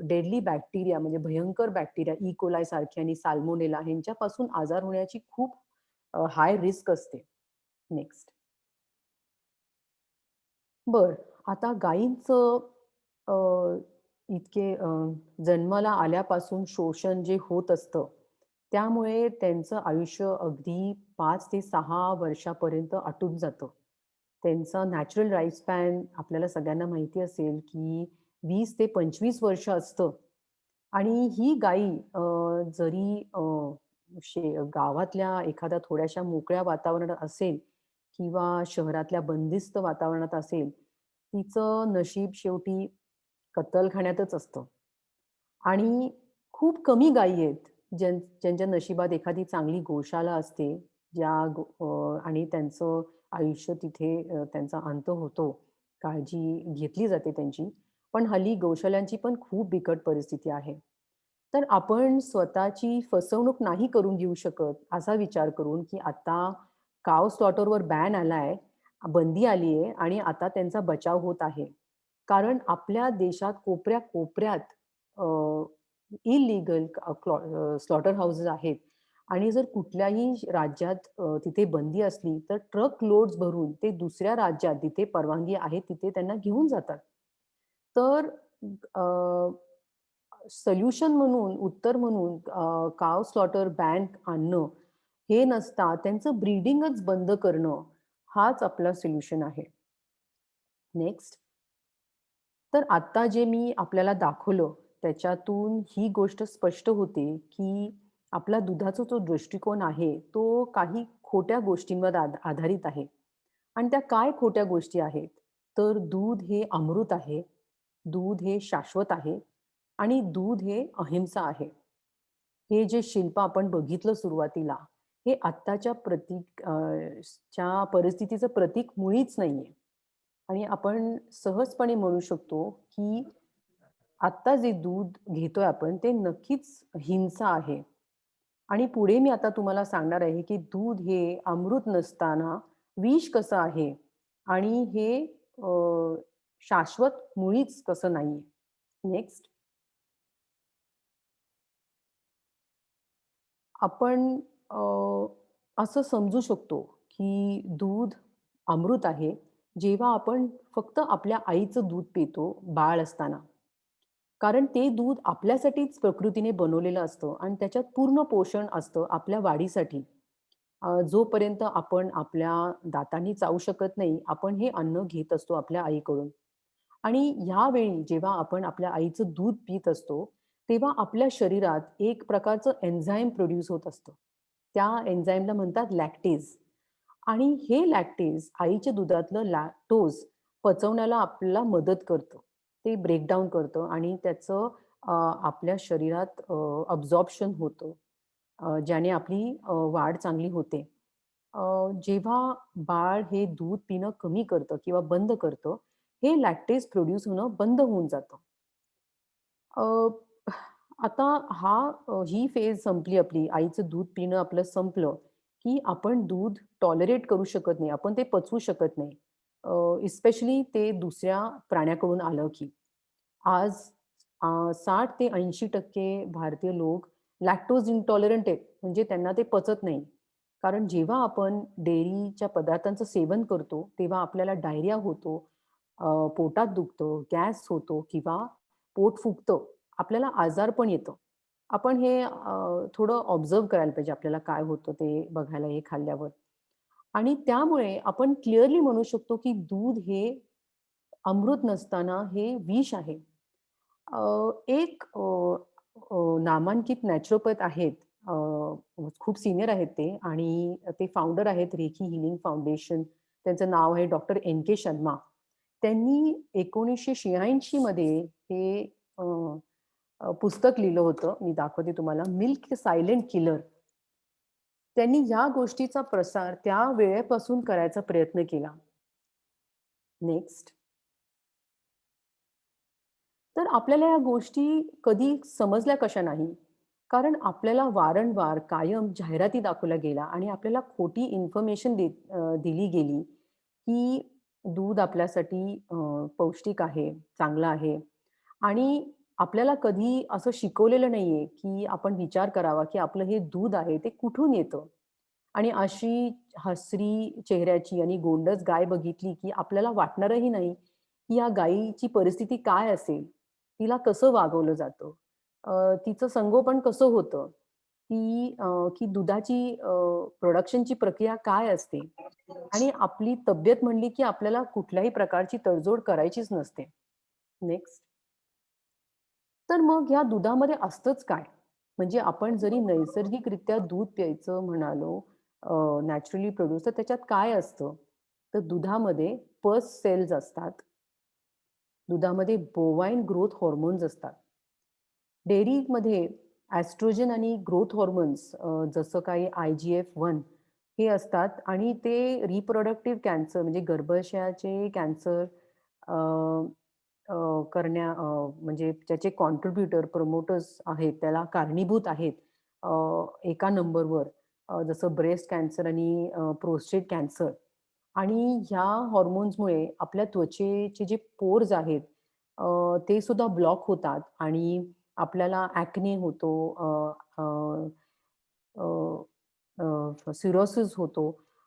डेडली बॅक्टेरिया म्हणजे भयंकर बॅक्टेरिया ई. कोलाई सारखे आणि साल्मोनेला ह्यांच्यापासून आजार होण्याची खूप हाय रिस्क असते. नेक्स्ट. बरं, आता गायींचं अ, इतके जन्माला आल्यापासून शोषण जे होत असतं, त्यामुळे त्यांचं आयुष्य अगदी 5 ते 6 वर्षापर्यंत आटून जातं. त्यांचा नॅचरल लाईफ स्पॅन आपल्याला सगळ्यांना माहिती असेल, की 20 ते 25 वर्ष असतं. आणि ही गाई जरी गावातल्या एखाद्या थोड्याशा मोकळ्या वातावरणात असेल किंवा शहरातल्या बंदिस्त वातावरणात असेल, तिचं नशीब शेवटी कत्तलखान्यातच असतं. आणि खूप कमी गायी आहेत, ज्यांच्या नशिबात एखादी चांगली गोशाला असते, आणि त्यांचं आयुष्य तिथे त्यांचा अंत होतो. काळजी घेतली जाते त्यांची. पण हल्ली गोशालांची पण खूप बिकट परिस्थिती आहे. तर आपण स्वतःची फसवणूक नाही करून घेऊ शकत, असा विचार करून, की आता काऊ स्लॉटरवर बॅन आलाय, बंदी आली आहे आणि आता त्यांचा बचाव होत आहे. कारण आपल्या देशात कोपऱ्या-कोपऱ्यात इल्लीगल स्लॉटर हाउसेस आहेत आणि जर कुठल्याही राज्यात तिथे बंदी असली, तर ट्रक लोड्स भरून ते दुसऱ्या राज्यात जिथे परवानगी आहे, तिथे त्यांना घेऊन जातात. तर सोल्युशन म्हणून, उत्तर म्हणून काऊ स्लॉटर बॅन आणणं, हे नसता त्यांचं ब्रीडिंगच बंद करणं, हाच आपला सोल्युशन आहे. नेक्स्ट. तर आता जे मी आपल्याला दाखवलं, त्याच्यातून ही गोष्ट स्पष्ट होते, की आपला दुधाचा जो दृष्टिकोन आहे, तो काही खोट्या गोष्टींवर आधारित आहे. आणि त्या काय खोट्या गोष्टी आहेत? तर दूध हे अमृत आहे, दूध हे शाश्वत आहे आणि दूध हे अहिंसा आहे. हे जे शिल्प आपण बघितलं सुरुवातीला, हे आत्ताच्या च्या परिस्थितीचं प्रतीक मुळीच नाहीये. आणि आपण सहजपणे म्हणू शकतो, की आत्ता जे दूध घेतोय आपण, ते नक्कीच हिंसा आहे. आणि पुढे मी आता तुम्हाला सांगणार आहे, की दूध हे अमृत नसताना विष कसं आहे आणि हे शाश्वत मुळीच कसं नाहीये. नेक्स्ट. आपण अ, असं समजू शकतो, की दूध अमृत आहे, जेव्हा आपण फक्त आपल्या आईचं दूध पितो बाळ असताना. कारण ते दूध आपल्यासाठीच प्रकृतीने बनवलेलं असतं आणि त्याच्यात पूर्ण पोषण असतं आपल्या वाढीसाठी. जोपर्यंत आपण आपल्या दातांनी चावू शकत नाही, आपण हे अन्न घेत असतो आपल्या आईकडून. आणि ह्यावेळी जेव्हा आपण आपल्या आईचं दूध पीत असतो, तेव्हा आपल्या शरीरात एक प्रकारचं एन्झाईम प्रोड्यूस होत असतं. त्या एन्झाईमला म्हणतात लॅक्टेज. आणि हे लॅक्टेज आईच्या दुधातलं लॅक्टोज पचवण्याला आपल्याला मदत करतं. ते ब्रेकडाउन करतं आणि त्याचं आपल्या शरीरात अब्झॉर्प्शन होतं. ज्याने आपली वाढ चांगली होते. जेव्हा बाळ हे दूध पिणं कमी करतं किंवा बंद करतं, हे लॅक्टेज प्रोड्यूस होणं बंद होऊन जातं. अ, आता ही फेज संपली आपली. आईचं दूध पिणं आपलं संपलं, की आपण दूध टॉलरेट करू शकत नाही, आपण ते पचवू शकत नाही. इस्पेशली ते दुसऱ्या प्राण्याकडून आलं की. आज 60 ते 80% भारतीय लोक लॅक्टोज इंटॉलरंट आहेत. म्हणजे त्यांना ते पचत नाही. कारण जेव्हा आपण डेअरीच्या पदार्थांचं सेवन करतो, तेव्हा आपल्याला डायरिया होतो, पोटात दुखतं, गॅस होतो किंवा पोट फुगतं. आपल्याला आजारपण येतं. आपण हे थोडं ऑब्झर्व्ह करायला पाहिजे आपल्याला काय होतं ते बघायला हे खाल्ल्यावर. आणि त्यामुळे आपण क्लिअरली म्हणू शकतो, की दूध हे अमृत नसताना हे विष आहे. एक नामांकित नॅचरोपॅथ आहेत. खूप सीनियर आहेत ते आणि ते फाउंडर आहेत रेखी हीलिंग फाउंडेशन. त्यांचं नाव आहे डॉक्टर एन.के. शर्मा. त्यांनी 1986 मध्ये हे अ, पुस्तक लिहिलं होतं. मी दाखवते तुम्हाला. Milk silent killer. त्यांनी या गोष्टीचा प्रसार त्या वेळेपासून करायचा प्रयत्न केला. नेक्स्ट. तर आपल्याला या गोष्टी कधी समजल्या कशा नाही? कारण आपल्याला वारंवार कायम जाहिराती दाखवल्या गेल्या आणि आपल्याला खोटी इन्फॉर्मेशन दिली गेली, की दूध आपल्यासाठी पौष्टिक आहे, चांगलं आहे आणि आपल्याला कधी असं शिकवलेलं नाहीये, की आपण विचार करावा, की आपलं हे दूध आहे ते कुठून येतं? आणि अशी हसरी चेहऱ्याची आणि गोंडस गाय बघितली, की आपल्याला वाटणारही नाही, की या गायीची परिस्थिती काय असेल? तिला कसं वागवलं जातं? तिचं संगोपन कसं होतं? की दुधाची प्रोडक्शनची प्रक्रिया काय असते? आणि आपली तब्येत म्हणली, की आपल्याला कुठल्याही प्रकारची तडजोड करायचीच नसते. नेक्स्ट. तर मग या दुधामध्ये असतंच काय? म्हणजे आपण जरी नैसर्गिकरित्या दूध प्यायचं म्हणालो, नॅचरली प्रोड्यूस तर त्याच्यात काय असतं? तर दुधामध्ये पल्स सेल्स असतात. दुधामध्ये बोवाईन ग्रोथ हार्मोन्स असतात. डेअरीमध्ये एस्ट्रोजन आणि ग्रोथ हार्मोन्स जसं काही IGF-1 हे असतात आणि ते रिप्रोडक्टिव्ह कॅन्सर म्हणजे गर्भाशयाचे कॅन्सर अ, अ, म्हणजे त्याचे कॉन्ट्रिब्युटर, प्रमोटर्स आहेत, त्याला कारणीभूत आहेत एका नंबरवर जसं ब्रेस्ट कॅन्सर आणि प्रोस्टेट कॅन्सर. आणि ह्या हॉर्मोन्समुळे आपल्या त्वचेचे जे पोर्स आहेत ते सुद्धा ब्लॉक होतात आणि आपल्याला ॲक्ने होतो, अ, अ, सिरोसिस होतो.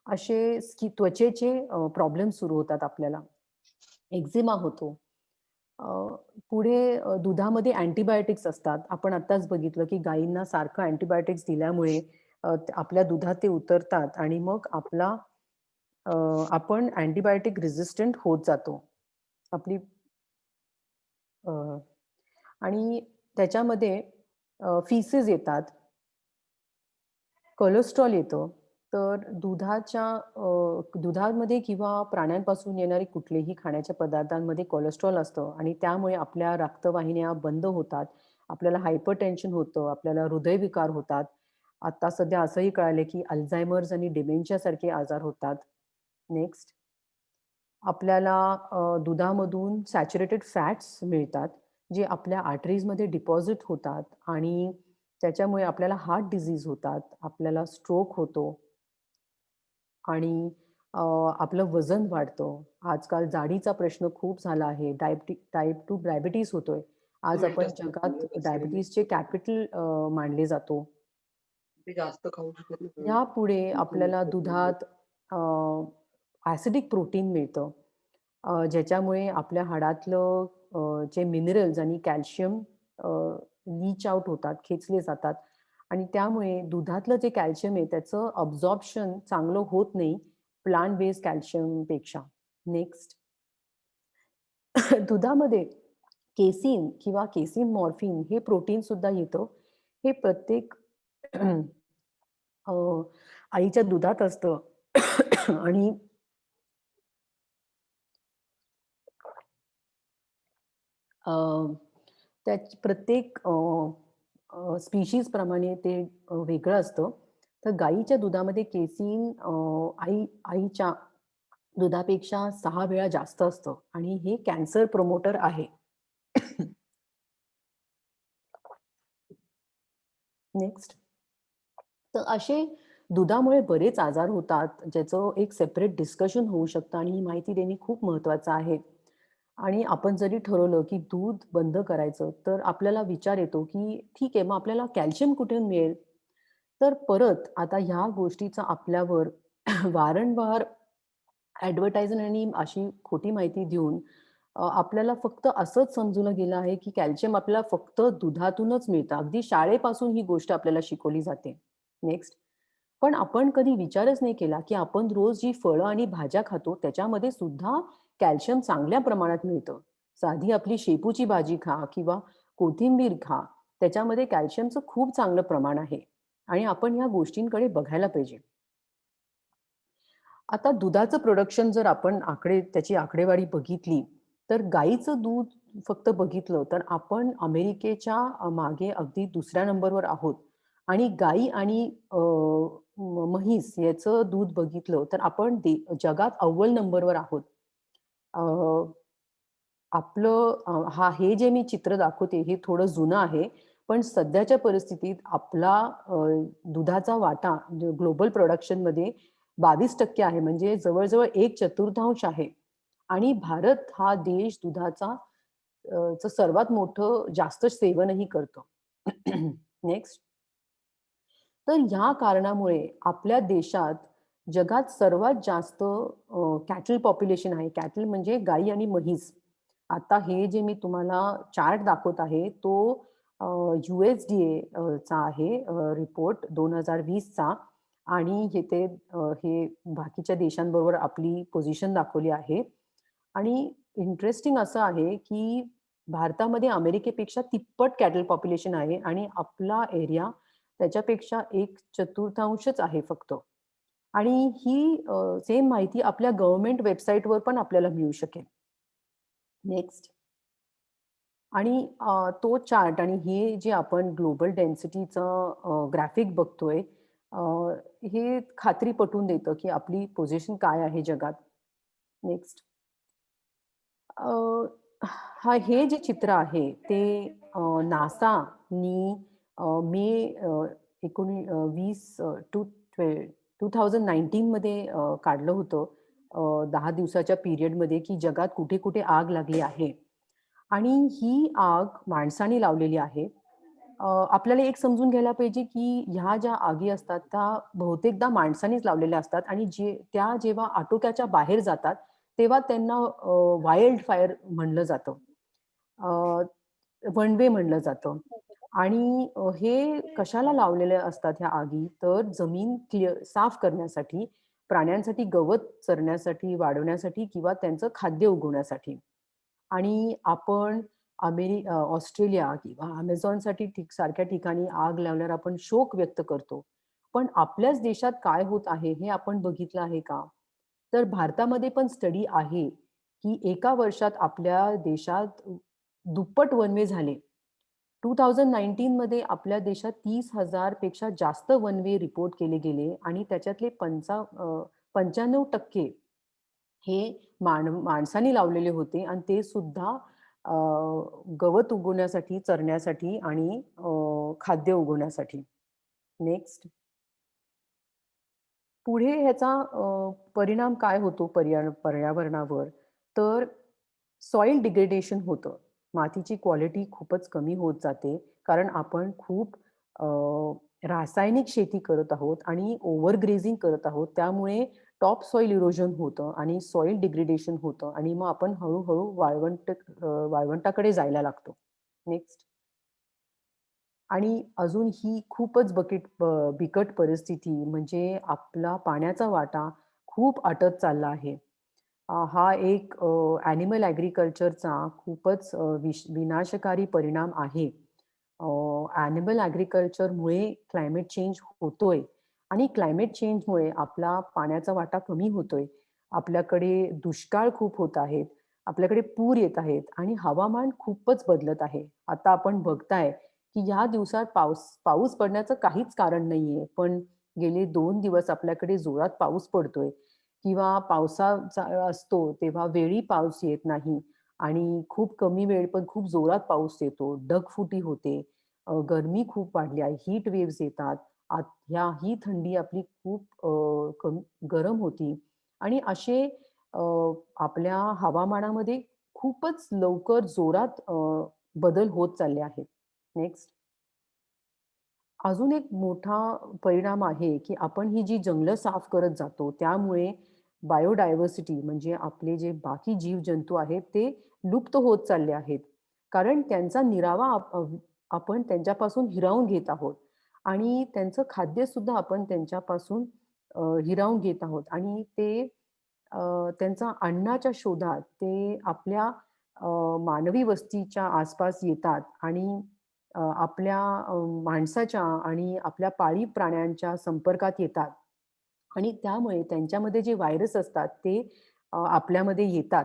असे त्वचेचे प्रॉब्लेम सुरू होतात आपल्याला. एक्झिमा होतो. अ, पुढे दुधामध्ये अँटिबायोटिक्स असतात. आपण आत्ताच बघितलं, की गायींना सारखं अँटिबायोटिक्स दिल्यामुळे आपल्या दुधात ते उतरतात आणि मग अ, आपण अँटिबायोटिक रेझिस्टंट होत जातो. आपली अ, आणि त्याच्यामध्ये फीसेस येतात, कोलेस्ट्रॉल येतं. तर दुधामध्ये किंवा प्राण्यांपासून येणारे कुठलेही खाण्याच्या पदार्थांमध्ये कोलेस्ट्रॉल असतं आणि त्यामुळे आपल्या रक्तवाहिन्या बंद होतात. आपल्याला हायपरटेन्शन होतं, आपल्याला हृदयविकार होतात. आता सध्या असंही कळालंय, की अल्झायमर्स आणि डिमेन्शियासारखे आजार होतात. नेक्स्ट. आपल्याला दुधामधून सॅच्युरेटेड फॅट्स मिळतात, जे आपल्या आर्टरीजमध्ये डिपॉझिट होतात आणि त्याच्यामुळे आपल्याला हार्ट डिसीज होतात, आपल्याला स्ट्रोक होतो आणि आपलं वजन वाढतं. आजकाल जाडीचा प्रश्न खूप झाला आहे. टाइप 2 डायबिटीज होतोय. आज आपण जगात डायबिटीजचे कॅपिटल मानले जातो. ते जास्त खाऊ शकत नाही. यापुढे आपल्याला दुधात अ, ॲसिडिक प्रोटीन मिळतं. ज्याच्यामुळे आपल्या हाडातलं जे मिनरल्स आणि कॅल्शियम लीच आउट होतात, खेचले जातात आणि त्यामुळे दुधातलं जे कॅल्शियम आहे त्याचं अब्झॉर्प्शन चांगलं होत नाही प्लांट बेस्ड कॅल्शियमपेक्षा. नेक्स्ट. दुधामध्ये केसीन किंवा केसीन मॉर्फिन हे प्रोटीन सुद्धा येतं. हे प्रत्येक अ, आईच्या दुधात असतं आणि अ, त्या प्रत्येक स्पेशीज प्रमाणे ते वेगळं असतं. तर गाईच्या दुधामध्ये केसीन आईच्या दुधापेक्षा 6 वेळा जास्त असतं आणि हे कॅन्सर प्रमोटर आहे. नेक्स्ट. तर असे दुधामुळे बरेच आजार होतात, ज्याचं एक सेपरेट डिस्कशन होऊ शकतं आणि ही माहिती देणे खूप महत्त्वाचं आहे. आणि आपण जरी ठरवलं, की दूध बंद करायचं, तर आपल्याला विचार येतो, की ठीक आहे, मग आपल्याला कॅल्शियम कुठून मिळेल? तर परत आता ह्या गोष्टीचा आपल्यावर वारंवार ॲडव्हर्टाइज आणि अशी खोटी माहिती देऊन आपल्याला फक्त असंच समजवलं गेलं आहे, की कॅल्शियम आपल्याला फक्त दुधातूनच मिळतं. अगदी शाळेपासून ही गोष्ट आपल्याला शिकवली जाते. नेक्स्ट. पण आपण कधी विचारच नाही केला, की आपण रोज जी फळं आणि भाज्या खातो, त्याच्यामध्ये सुद्धा कॅल्शियम चांगल्या प्रमाणात मिळतं. साधी आपली शेपूची भाजी खा किंवा कोथिंबीर खा, त्याच्यामध्ये कॅल्शियमचं खूप चांगलं प्रमाण आहे आणि आपण ह्या गोष्टींकडे बघायला पाहिजे. आता दुधाचं प्रोडक्शन जर आपण त्याची आकडेवारी बघितली, तर गाईचं दूध फक्त बघितलं तर आपण अमेरिकेच्या मागे अगदी दुसऱ्या नंबरवर आहोत आणि गाई आणि म्हैस याचं दूध बघितलं तर आपण जगात अव्वल नंबरवर आहोत. अ, हे जे मी चित्र दाखवते हे थोडं जुनं आहे. पण सध्याच्या परिस्थितीत आपला दुधाचा वाटा ग्लोबल प्रोडक्शनमध्ये 22% आहे. म्हणजे जवळ-जवळ 1/4 आहे. आणि भारत हा देश दुधाचा चं सर्वात मोठं जास्त सेवनही करतो. नेक्स्ट. तर ह्या कारणामुळे आपल्या देशात जगात सर्वात जास्त कॅटल पॉप्युलेशन आहे. कॅटल म्हणजे गाई आणि म्हैस. आता हे जे मी तुम्हाला चार्ट दाखवत आहे, तो चा आहे रिपोर्ट 2020 चा आणि हे बाकीच्या देशांबरोबर आपली पोझिशन दाखवली आहे. आणि इंटरेस्टिंग असं आहे, की भारतामध्ये अमेरिकेपेक्षा तिप्पट कॅटल पॉप्युलेशन आहे आणि आपला एरिया त्याच्यापेक्षा 1/4च आहे फक्त. आणि ही सेम माहिती आपल्या गव्हर्नमेंट वेबसाईटवर पण आपल्याला मिळू शकेल. नेक्स्ट. आणि तो चार्ट आणि हे जे आपण ग्लोबल डेन्सिटीचं ग्राफिक बघतोय, अ, हे खात्री पटवून देतं, की आपली पोझिशन काय आहे जगात. नेक्स्ट. अ, हे जे चित्र आहे ते नासानी मे 20 2019 मध्ये काढलं होतं. 10 दिवसाच्या पिरियडमध्ये, की जगात कुठे-कुठे आग लागली आहे. आणि ही आग माणसाने लावलेली आहे. आपल्याला एक समजून घ्यायला पाहिजे, की ह्या ज्या आगी असतात, त्या बहुतेकदा माणसानेच लावलेल्या असतात आणि त्या जेव्हा आटोक्याच्या बाहेर जातात, तेव्हा त्यांना वाइल्ड फायर म्हणलं जातं. वन वे म्हणलं जातं. आणि हे कशाला लावलेले असतात ह्या आगी? तर जमीन साफ करण्यासाठी, प्राण्यांसाठी गवत चरण्यासाठी, वाढवण्यासाठी किंवा त्यांचं खाद्य उगवण्यासाठी. आणि आपण ऑस्ट्रेलिया किंवा Amazonसाठी सारख्या ठिकाणी आग लावल्यावर आपण शोक व्यक्त करतो. पण आपल्याच देशात काय होत आहे हे आपण बघितलं आहे का? तर भारतामध्ये पण स्टडी आहे, की एका वर्षात आपल्या देशात दुप्पट वनवे झाले. 2019 मध्ये आपल्या देशात 30,000 पेक्षा जास्त वनवे रिपोर्ट केले गेले आणि त्याच्यातले 95% हे माणसाने लावलेले होते आणि ते सुद्धा अ, गवत उगवण्यासाठी, चरण्यासाठी आणि खाद्य उगवण्यासाठी. नेक्स्ट. पुढे ह्याचा परिणाम काय होतो पर्यावरणावर? तर सॉइल डिग्रेडेशन होतं. मातीची क्वालिटी खूपच कमी होत जाते. कारण आपण खूप अ, रासायनिक शेती करत आहोत आणि ओव्हर ग्रेझिंग करत आहोत. त्यामुळे टॉप सॉइल इरोजन होतं आणि सॉइल डिग्रेडेशन होतं आणि मग आपण हळू-हळू वाळवंटाकडे जायला लागतो. नेक्स्ट. आणि अजून ही खूपच बिकट परिस्थिती म्हणजे आपला पाण्याचा वाटा खूप आटत चालला आहे. हा एक ॲनिमल ॲग्रीकल्चरचा खूपच विनाशकारी परिणाम आहे. ॲनिमल ॲग्रीकल्चरमुळे क्लायमेट चेंज होतोय आणि क्लायमेट चेंजमुळे आपला पाण्याचा वाटा कमी होतोय. आपल्याकडे दुष्काळ खूप होत आहेत. आपल्याकडे पूर येत आहेत आणि हवामान खूपच बदलत आहे. आता आपण बघताय, की ह्या दिवसात पाऊस पडण्याचं काहीच कारण नाहीये. पण गेले 2 दिवस आपल्याकडे जोरात पाऊस पडतोय किंवा पावसाचा असतो तेव्हा वेळी पाऊस येत नाही आणि खूप कमी वेळ पण खूप जोरात पाऊस येतो. ढगफुटी होते. गरमी खूप वाढली आहे. हीट वेव्हज येतात ही थंडी आपली खूप गरम होती आणि असे आपल्या हवामानामध्ये खूपच लवकर जोरात बदल होत चालले आहेत. नेक्स्ट. अजून एक मोठा परिणाम आहे, की आपण ही जी जंगलं साफ करत जातो, त्यामुळे बायोडायव्हर्सिटी म्हणजे आपले जे बाकी जीवजंतू आहेत, ते लुप्त होत चालले आहेत. कारण त्यांचा निरावा आपण त्यांच्यापासून हिरावून घेत आहोत आणि त्यांचं खाद्यसुद्धा आपण त्यांच्यापासून हिरावून घेत आहोत आणि ते त्यांचा अन्नाच्या शोधात ते आपल्या अ, मानवी वस्तीच्या आसपास येतात आणि आपल्या माणसाच्या आणि आपल्या पाळीव प्राण्यांच्या संपर्कात येतात आणि त्यामुळे त्यांच्यामध्ये जे व्हायरस असतात ते आपल्यामध्ये येतात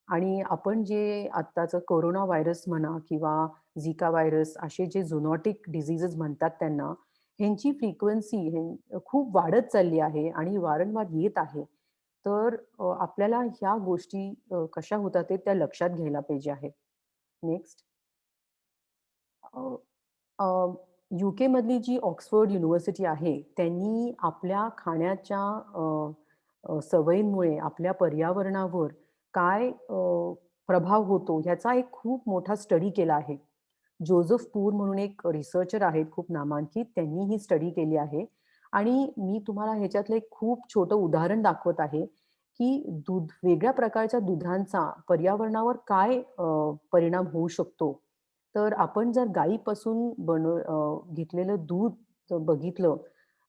आणि आपण जे आत्ताचं कोरोना व्हायरस म्हणा किंवा झिका व्हायरस असे जे झुनॉटिक डिसीजेस म्हणतात त्यांना, ह्यांची फ्रिक्वेन्सी खूप वाढत चालली आहे आणि वारंवार येत आहे. तर आपल्याला ह्या गोष्टी कशा होतात ते त्या लक्षात घ्यायला पाहिजे आहे. नेक्स्ट. यूकेमधली जी ऑक्सफोर्ड युनिव्हर्सिटी आहे, त्यांनी आपल्या खाण्याच्या अ, सवयींमुळे आपल्या पर्यावरणावर काय प्रभाव होतो ह्याचा एक खूप मोठा स्टडी केला आहे. जोझफ पूर म्हणून एक रिसर्चर आहेत खूप नामांकित, त्यांनी ही स्टडी केली आहे आणि मी तुम्हाला ह्याच्यातलं एक खूप छोटं उदाहरण दाखवत आहे, की वेगळ्या प्रकारच्या दुधांचा पर्यावरणावर काय परिणाम होऊ शकतो. तर आपण जर गाईपासून घेतलेलं दूध जर बघितलं,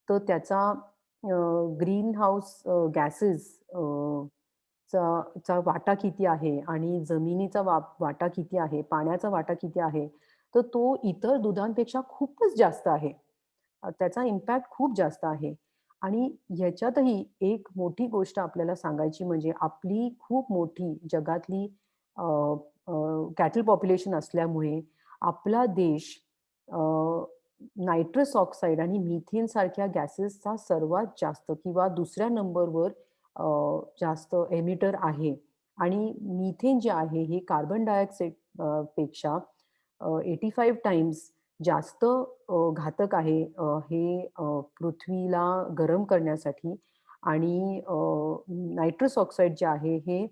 तर त्याचा ग्रीन हाऊस गॅसेस चा वाटा किती आहे आणि जमिनीचा वाटा किती आहे, पाण्याचा वाटा किती आहे, तर तो इतर दुधांपेक्षा खूपच जास्त आहे. त्याचा इम्पॅक्ट खूप जास्त आहे आणि ह्याच्यातही एक मोठी गोष्ट आपल्याला सांगायची म्हणजे आपली खूप मोठी जगातली कॅटल पॉप्युलेशन असल्यामुळे आपला देश अ, नायट्रस ऑक्साईड आणि मिथेन सारख्या गॅसेसचा सर्वात जास्त किंवा दुसऱ्या नंबरवर जास्त एमिटर आहे आणि मिथेन जे आहे हे कार्बन डायऑक्साईड पेक्षा 85 टाइम्स जास्त घातक आहे हे पृथ्वीला गरम करण्यासाठी आणि नायट्रस ऑक्साईड जे आहे हे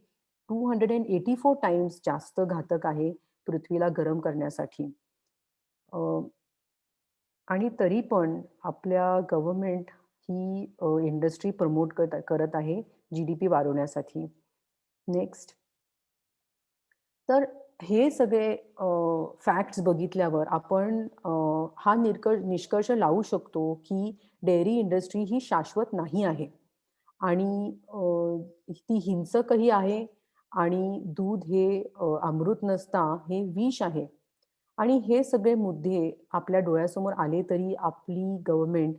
284 टाइम्स जास्त घातक आहे पृथ्वीला गरम करण्यासाठी. अ, आणि तरी पण आपल्या गव्हर्नमेंट ही इंडस्ट्री प्रमोट करत आहे जी-डी-पी वाढवण्यासाठी. नेक्स्ट. तर हे सगळे फॅक्ट्स बघितल्यावर आपण हा निष्कर्ष लावू शकतो, की डेअरी इंडस्ट्री ही शाश्वत नाही आहे आणि ती हिंसकही आहे आणि दूध हे अमृत नसता हे विष आहे. आणि हे सगळे मुद्दे आपल्या डोळ्यासमोर आले तरी आपली गव्हर्नमेंट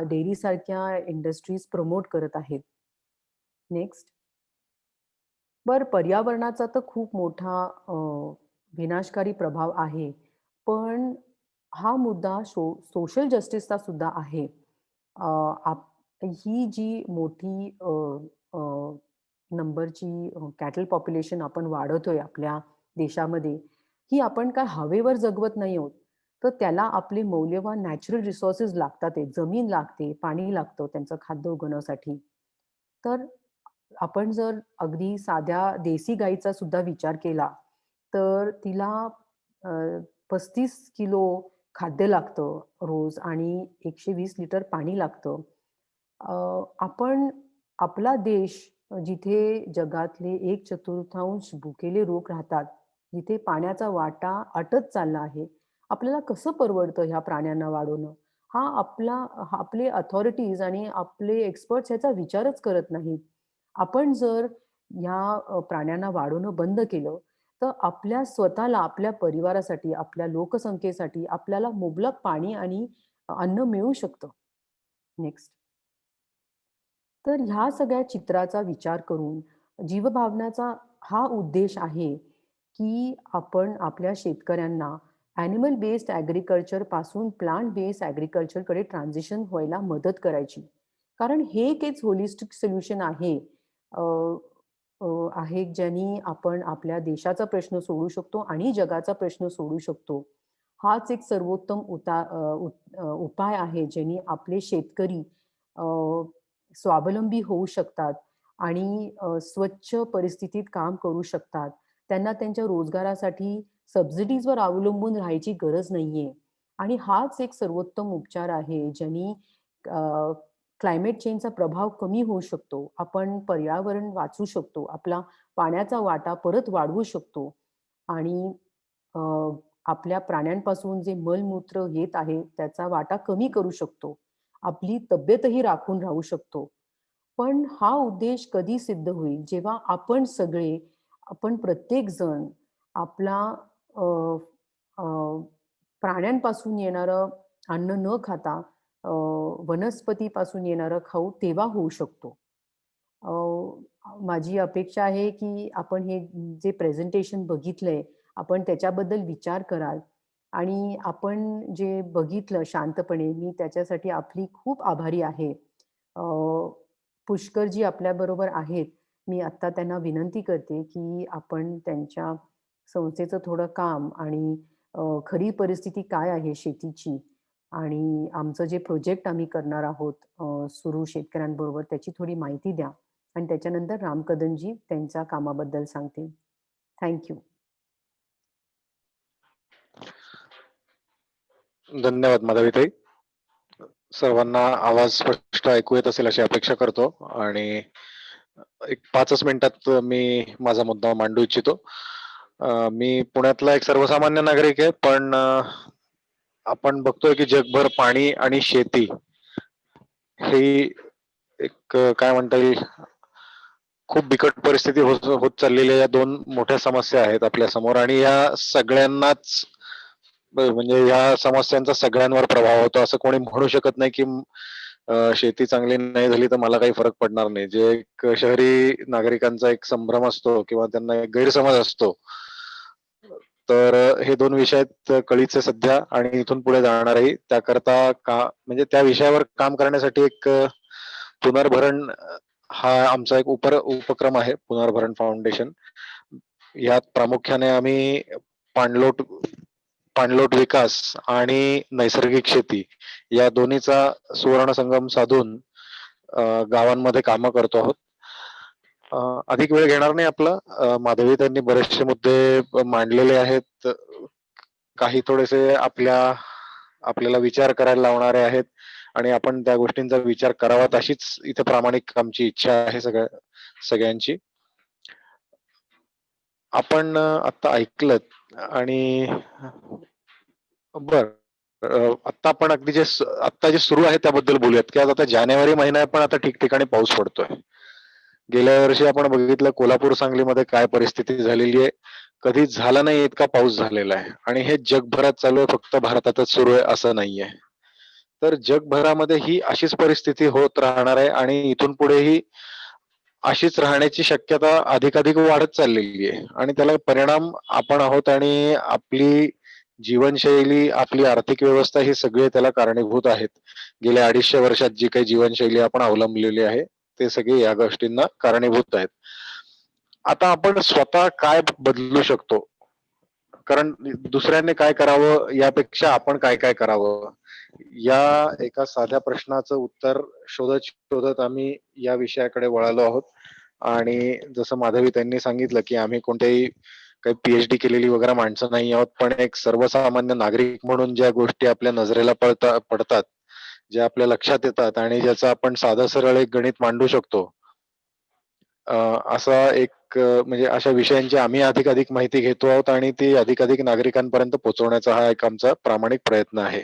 डेअरीसारख्या इंडस्ट्रीज प्रमोट करत आहेत. नेक्स्ट. बरं, पर्यावरणाचा तर खूप मोठा विनाशकारी प्रभाव आहे. पण हा मुद्दा सोशल जस्टिसचा सुद्धा आहे. अ, आप ही जी मोठी अ, नंबरची कॅटल पॉप्युलेशन आपण वाढवतोय आपल्या देशामध्ये, ही आपण काय हवेवर जगवत नाही आहोत. तर त्याला आपले मौल्यवान नॅचरल रिसोर्सेस लागतात आहे. जमीन लागते, पाणी लागतं त्यांचं खाद्य उगवण्यासाठी. तर आपण जर अगदी साध्या देसी गाईचा सुद्धा विचार केला, तर तिला अ, 35 किलो खाद्य लागतं रोज आणि 120 लिटर पाणी लागतं. अ, आपण आपला देश जिथे जगातले 1/4 भुकेले लोक राहतात, जिथे पाण्याचा वाटा अटत चालला आहे, आपल्याला कसं परवडतं ह्या प्राण्यांना वाढवणं? आपले अथॉरिटीज आणि आपले एक्सपर्ट्स ह्याचा विचारच करत नाहीत. आपण जर ह्या प्राण्यांना वाढवणं बंद केलं, तर आपल्या स्वतःला, आपल्या परिवारासाठी, आपल्या लोकसंख्येसाठी आपल्याला मुबलक पाणी आणि अन्न मिळू शकतं. नेक्स्ट. तर ह्या सगळ्या चित्राचा विचार करून जीवभावनाचा हा उद्देश आहे, की आपण आपल्या शेतकऱ्यांना ॲनिमल बेस्ड ॲग्रीकल्चर पासून प्लांट बेस्ड ॲग्रीकल्चरकडे ट्रान्झिशन व्हायला मदत करायची. कारण हे एकच होलिस्टिक सोल्युशन आहे. अ, अ, ज्यानी आपण आपल्या देशाचा प्रश्न सोडवू शकतो आणि जगाचा प्रश्न सोडवू शकतो. हाच एक सर्वोत्तम उपाय आहे, ज्याने आपले शेतकरी स्वावलंबी होऊ शकतात आणि स्वच्छ परिस्थितीत काम करू शकतात. त्यांना त्यांच्या रोजगारासाठी सबसिडीजवर अवलंबून राहायची गरज नाहीये. आणि हाच एक सर्वोत्तम उपचार आहे, ज्यानी क्लायमेट चेंजचा प्रभाव कमी होऊ शकतो. आपण पर्यावरण वाचवू शकतो. आपला पाण्याचा वाटा परत वाढवू शकतो आणि अ, आपल्या प्राण्यांपासून जे मलमूत्र येत आहे, त्याचा वाटा कमी करू शकतो. आपली तब्येतही राखून राहू शकतो. पण हा उद्देश कधी सिद्ध होईल? जेव्हा आपण प्रत्येक जण आपला अ, अ, प्राण्यांपासून येणारं अन्न न खाता अ, वनस्पतीपासून येणारं खाऊ तेव्हा होऊ शकतो. माझी अपेक्षा आहे, की आपण हे जे प्रेझेंटेशन बघितलंय, आपण त्याच्याबद्दल विचार कराल आणि आपण जे बघितलं शांतपणे, मी त्याच्यासाठी आपली खूप आभारी आहे. अ, पुष्करजी आपल्याबरोबर आहेत. मी आत्ता त्यांना विनंती करते, की आपण त्यांच्या संस्थेचं थोडं काम आणि खरी परिस्थिती काय आहे शेतीची आणि आमचं जे प्रोजेक्ट आम्ही करणार आहोत सुरू शेतकऱ्यांबरोबर त्याची थोडी माहिती द्या आणि त्याच्यानंतर राम कदमजी त्यांच्या कामाबद्दल सांगतील. Thank you. धन्यवाद माधवीताई. सर्वांना आवाज स्पष्ट ऐकू येत असेल अशी अपेक्षा करतो आणि एक 5च मिनिटात मी माझा मुद्दा मांडू इच्छितो. मी पुण्यातला एक सर्वसामान्य नागरिक आहे, पण आपण बघतोय की जगभर पाणी आणि शेती ही एक काय म्हणता येईल खूप बिकट परिस्थिती होत चाललेल्या या 2 मोठ्या समस्या आहेत आपल्या समोर आणि या सगळ्यांनाच म्हणजे या समस्यांचा सगळ्यांवर प्रभाव होतो असं कोणी म्हणू शकत नाही की शेती चांगली नाही झाली तर मला काही फरक पडणार नाही. जे एक शहरी नागरिकांचा एक संभ्रम असतो किंवा त्यांना एक गैरसमज असतो. तर हे 2 विषय आहेत कळीचे सध्या आणि इथून पुढे जाणारही. त्याकरता म्हणजे त्या विषयावर काम करण्यासाठी एक पुनर्भरण हा आमचा एक उपक्रम आहे, पुनर्भरण फाउंडेशन. यात प्रामुख्याने आम्ही पाणलोट विकास आणि नैसर्गिक शेती या दोन्हीचा सुवर्ण संगम साधून गावांमध्ये कामं करतो आहोत. अधिक वेळ घेणार नाही आपला. माधवी त्यांनी बरेचसे मुद्दे मांडलेले आहेत. काही थोडेसे आपल्याला विचार करायला लावणारे आहेत आणि आपण त्या गोष्टींचा विचार करावा अशीच इथे प्रामाणिक आमची इच्छा आहे सगळ्यांची. आपण आता ऐकलं आणि बर आता आपण अगदी आता जे सुरू आहे त्याबद्दल बोलूयात की आज आता जानेवारी महिना आहे पण आता ठिकठिकाणी पाऊस पडतोय. गेल्या वर्षी आपण बघितलं कोल्हापूर सांगलीमध्ये काय परिस्थिती झालेली आहे. कधी झाला नाही इतका पाऊस झालेला आहे आणि हे जगभरात चालू आहे, फक्त भारतातच सुरू आहे असं नाहीये. तर जगभरामध्ये ही अशीच परिस्थिती होत राहणार आहे आणि इथून पुढेही अशीच राहण्याची शक्यता अधिकाधिक वाढत चाललेली आहे आणि त्याला परिणाम आपण आहोत आणि आपली जीवनशैली, आपली आर्थिक व्यवस्था ही सगळे त्याला कारणीभूत आहेत. गेल्या 250 वर्षात जी काही जीवनशैली आपण अवलंबलेली आहे, ते सगळे या गोष्टींना कारणीभूत आहेत. आता आपण स्वतः काय बदलू शकतो? कारण दुसऱ्यांनी काय करावं यापेक्षा आपण काय काय करावं? या एका साध्या प्रश्नाचं उत्तर शोधत आम्ही या विषयाकडे वळालो आहोत. आणि जसं माधवी त्यांनी सांगितलं की आम्ही कोणत्याही काही पीएचडी केलेली वगैरे माणसं नाही आहोत, पण एक सर्वसामान्य नागरिक म्हणून ज्या गोष्टी आपल्या नजरेला पडतात, ज्या आपल्या लक्षात येतात आणि ज्याचं आपण साधं सरळ एक गणित मांडू शकतो. असा एक म्हणजे अशा विषयांची आम्ही अधिकाधिक माहिती घेतो आहोत आणि ती अधिकाधिक नागरिकांपर्यंत पोहोचवण्याचा हा एक आमचा प्रामाणिक प्रयत्न आहे.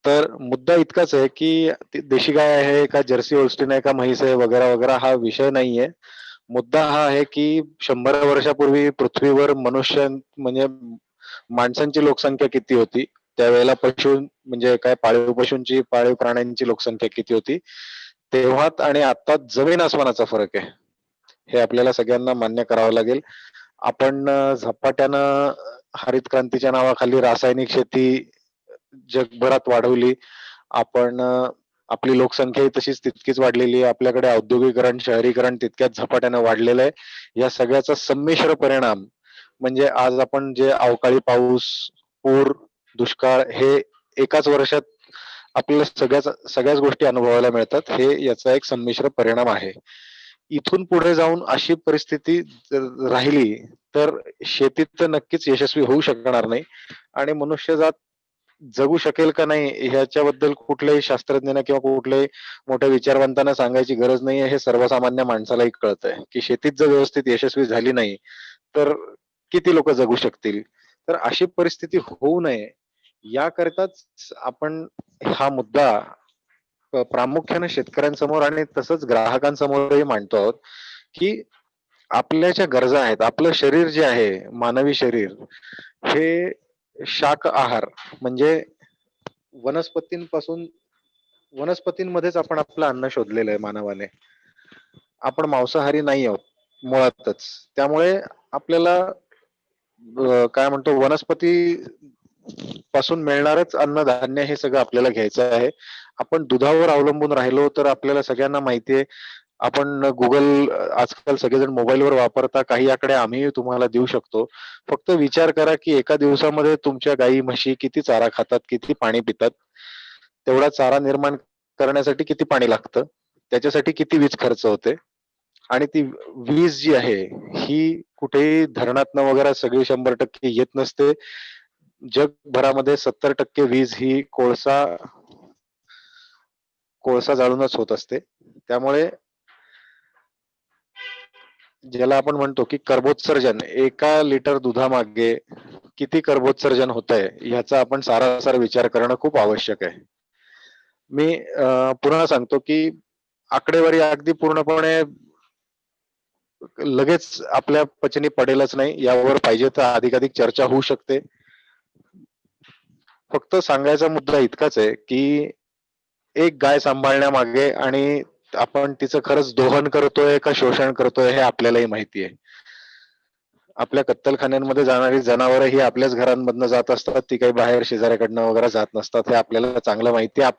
तर मुद्दा इतकाच आहे की ती देशी गाय आहे का जर्सी होल्स्टीन आहे का म्हैस आहे वगैरे हा विषय नाहीये. मुद्दा हा आहे की 100 वर्षापूर्वी पृथ्वीवर मनुष्य म्हणजे माणसांची लोकसंख्या किती होती? त्यावेळेला पशु म्हणजे काय पाळीव पशूंची, पाळीव प्राण्यांची लोकसंख्या किती होती? तेव्हात आणि आता जमीन आसमानाचा फरक आहे. हे आपल्याला सगळ्यांना मान्य करावं लागेल. आपण झपाट्यानं हरित क्रांतीच्या नावाखाली रासायनिक शेती जगभरात वाढवली. आपण आपली लोकसंख्या तशीच तितकीच वाढलेली आहे. आपल्याकडे औद्योगिकरण, शहरीकरण तितक्याच झपाट्यानं वाढलेलं आहे. या सगळ्याचा संमिश्र परिणाम म्हणजे आज आपण जे अवकाळी पाऊस, पूर, दुष्काळ हे एकाच वर्षात आपल्याला सगळ्याच गोष्टी अनुभवायला मिळतात. हे याचा एक संमिश्र परिणाम आहे. इथून पुढे जाऊन अशी परिस्थिती जर राहिली तर शेतीत तर नक्कीच यशस्वी होऊ शकणार नाही आणि मनुष्यजात जगू शकेल का नाही ह्याच्याबद्दल कुठल्याही शास्त्रज्ञांना किंवा कुठल्याही मोठ्या विचारवंतांना सांगायची गरज नाहीये. हे सर्वसामान्य माणसालाही कळतंय, की शेतीत जर व्यवस्थित यशस्वी झाली नाही, तर किती लोकं जगू शकतील? तर अशी परिस्थिती होऊ नये याकरिताच आपण हा मुद्दा प्रामुख्याने शेतकऱ्यांसमोर आणि तसंच ग्राहकांसमोरही मांडतो आहोत, की आपल्या ज्या गरजा आहेत, आपलं शरीर जे आहे, मानवी शरीर, हे शाक आहार म्हणजे वनस्पतींपासून वनस्पतींमध्येच आपण आपलं अन्न शोधलेलं आहे मानवाने. आपण मांसाहारी नाही आहोत मुळातच. त्यामुळे आपल्याला काय म्हणतो वनस्पती पासून मिळणारच अन्नधान्य हे सगळं आपल्याला घ्यायचं आहे. आपण दुधावर अवलंबून राहिलो तर आपल्याला सगळ्यांना माहिती आहे. आपण Google आजकाल सगळेजण मोबाईलवर वापरता. काही आकडे आम्हीही तुम्हाला देऊ शकतो. फक्त विचार करा, की एका दिवसामध्ये तुमच्या गाई, म्हशी किती चारा खातात, किती पाणी पितात? तेवढा चारा निर्माण करण्यासाठी किती पाणी लागतं? त्याच्यासाठी किती वीज खर्च होते? आणि ती वीज जी आहे, ही कुठेही धरणातनं वगैरे सगळी 100% येत नसते. जगभरामध्ये 70% वीज ही कोळसा जाळूनच होत असते. त्यामुळे ज्याला आपण म्हणतो, की कर्बोत्सर्जन एका लिटर दुधामागे किती कर्बोत्सर्जन होतंय, ह्याचा आपण सारासार विचार करणं खूप आवश्यक आहे. मी पुन्हा सांगतो, की आकडेवारी अगदी पूर्णपणे लगेच आपल्या पचनी पडेलच नाही. यावर पाहिजे तर अधिकाधिक चर्चा होऊ शकते. फक्त सांगायचा मुद्दा इतकाच आहे, की एक गाय सांभाळण्यामागे आणि आपण तिचं खरंच दोहन करतोय का शोषण करतोय हे आपल्यालाही माहिती आहे. आपल्या कत्तलखान्यांमध्ये जाणारी जनावरं ही आपल्याच घरांमधनं जात असतात. ती काही बाहेर शेजाऱ्याकडनं वगैरे जात नसतात. हे आपल्याला चांगलं माहिती आहे.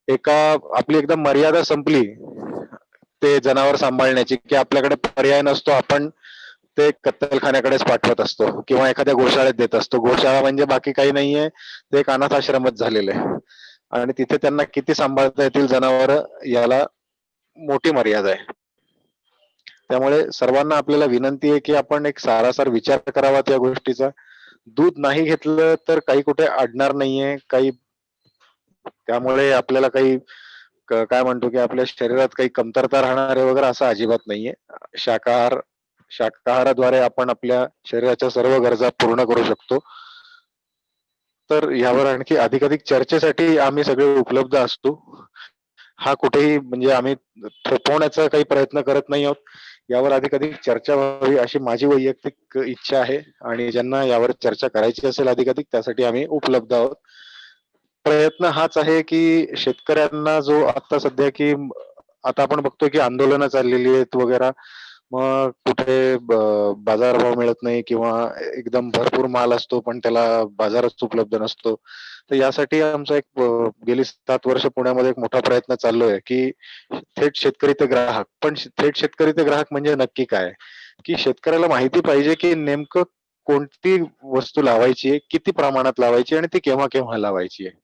एका आपली एकदम मर्यादा संपली ते जनावर सांभाळण्याची, की आपल्याकडे पर्याय नसतो. आपण ते कत्तलखान्याकडेच पाठवत असतो किंवा एखाद्या गोशाळेत देत असतो. गोशाळा म्हणजे बाकी काही नाहीये, ते एक अनाथ आश्रमच झालेलं आहे. आणि तिथे त्यांना किती सांभाळता येतील जनावरं याला मोठी मर्यादा आहे. त्यामुळे सर्वांना आपल्याला विनंती आहे, की आपण एक सारासार विचार करावा त्या गोष्टीचा. दूध नाही घेतलं तर काही कुठे अडणार नाहीये. त्यामुळे आपल्याला काही काय म्हणतो, की आपल्या शरीरात काही कमतरता राहणार आहे वगैरे असं अजिबात नाहीये. शाकाहार शाकाहाराद्वारे आपण आपल्या शरीराच्या सर्व गरजा पूर्ण करू शकतो. तर यावर आणखी अधिकाधिक चर्चेसाठी आम्ही सगळे उपलब्ध असतो. हा कुठेही म्हणजे आम्ही थोपवण्याचा काही प्रयत्न करत नाही आहोत. यावर अधिकाधिक चर्चा व्हावी अशी माझी वैयक्तिक इच्छा आहे आणि ज्यांना यावर चर्चा करायची असेल अधिकाधिक त्यासाठी आम्ही उपलब्ध आहोत. प्रयत्न हाच आहे, की शेतकऱ्यांना जो आता सध्या की आता आपण बघतोय, की आंदोलनं चाललेली आहेत वगैरे. मग कुठे बाजारभाव मिळत नाही किंवा एकदम भरपूर माल असतो, पण त्याला बाजारच उपलब्ध नसतो. तर यासाठी आमचा एक गेली 7 वर्ष पुण्यामध्ये एक मोठा प्रयत्न चालू आहे, की थेट शेतकरी ते ग्राहक. पण थेट शेतकरी ते ग्राहक म्हणजे नक्की काय? की शेतकऱ्याला माहिती पाहिजे, की नेमकं कोणती वस्तू लावायची आहे, किती प्रमाणात लावायची आणि ती केव्हा-केव्हा लावायची आहे.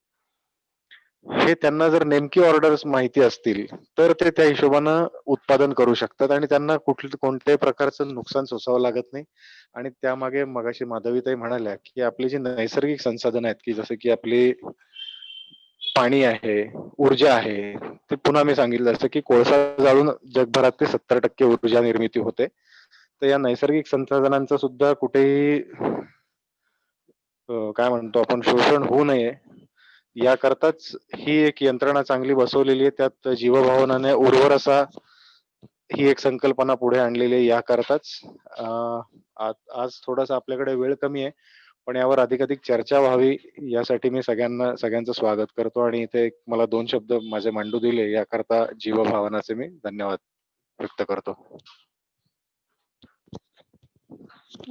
हे त्यांना जर नेमकी ऑर्डर्स माहिती असतील, तर ते त्या हिशोबानं उत्पादन करू शकतात आणि त्यांना कोणत्याही प्रकारचं नुकसान सोसावं लागत नाही. आणि त्यामागे मगाशी माधवीताई म्हणाल्या, की आपली जी नैसर्गिक संसाधनं आहेत, की जसं की आपली पाणी आहे, ऊर्जा आहे. ते पुन्हा मी सांगितलं जसं की कोळसा जाळून जगभरात ते 70% ऊर्जा निर्मिती होते. तर या नैसर्गिक संसाधनांचं सुद्धा कुठेही काय म्हणतो आपण शोषण होऊ नये याकरताच ही एक यंत्रणा चांगली बसवलेली आहे. त्यात जीवभावनाने उर्वर असा ही एक संकल्पना पुढे आणलेली आहे याकरताच. आज थोडासा आपल्याकडे वेळ कमी आहे. पण यावर अधिकाधिक चर्चा व्हावी यासाठी मी सगळ्यांचं स्वागत करतो आणि इथे मला 2 शब्द माझे मांडू दिले याकरता जीवभावनाचे मी धन्यवाद व्यक्त करतो.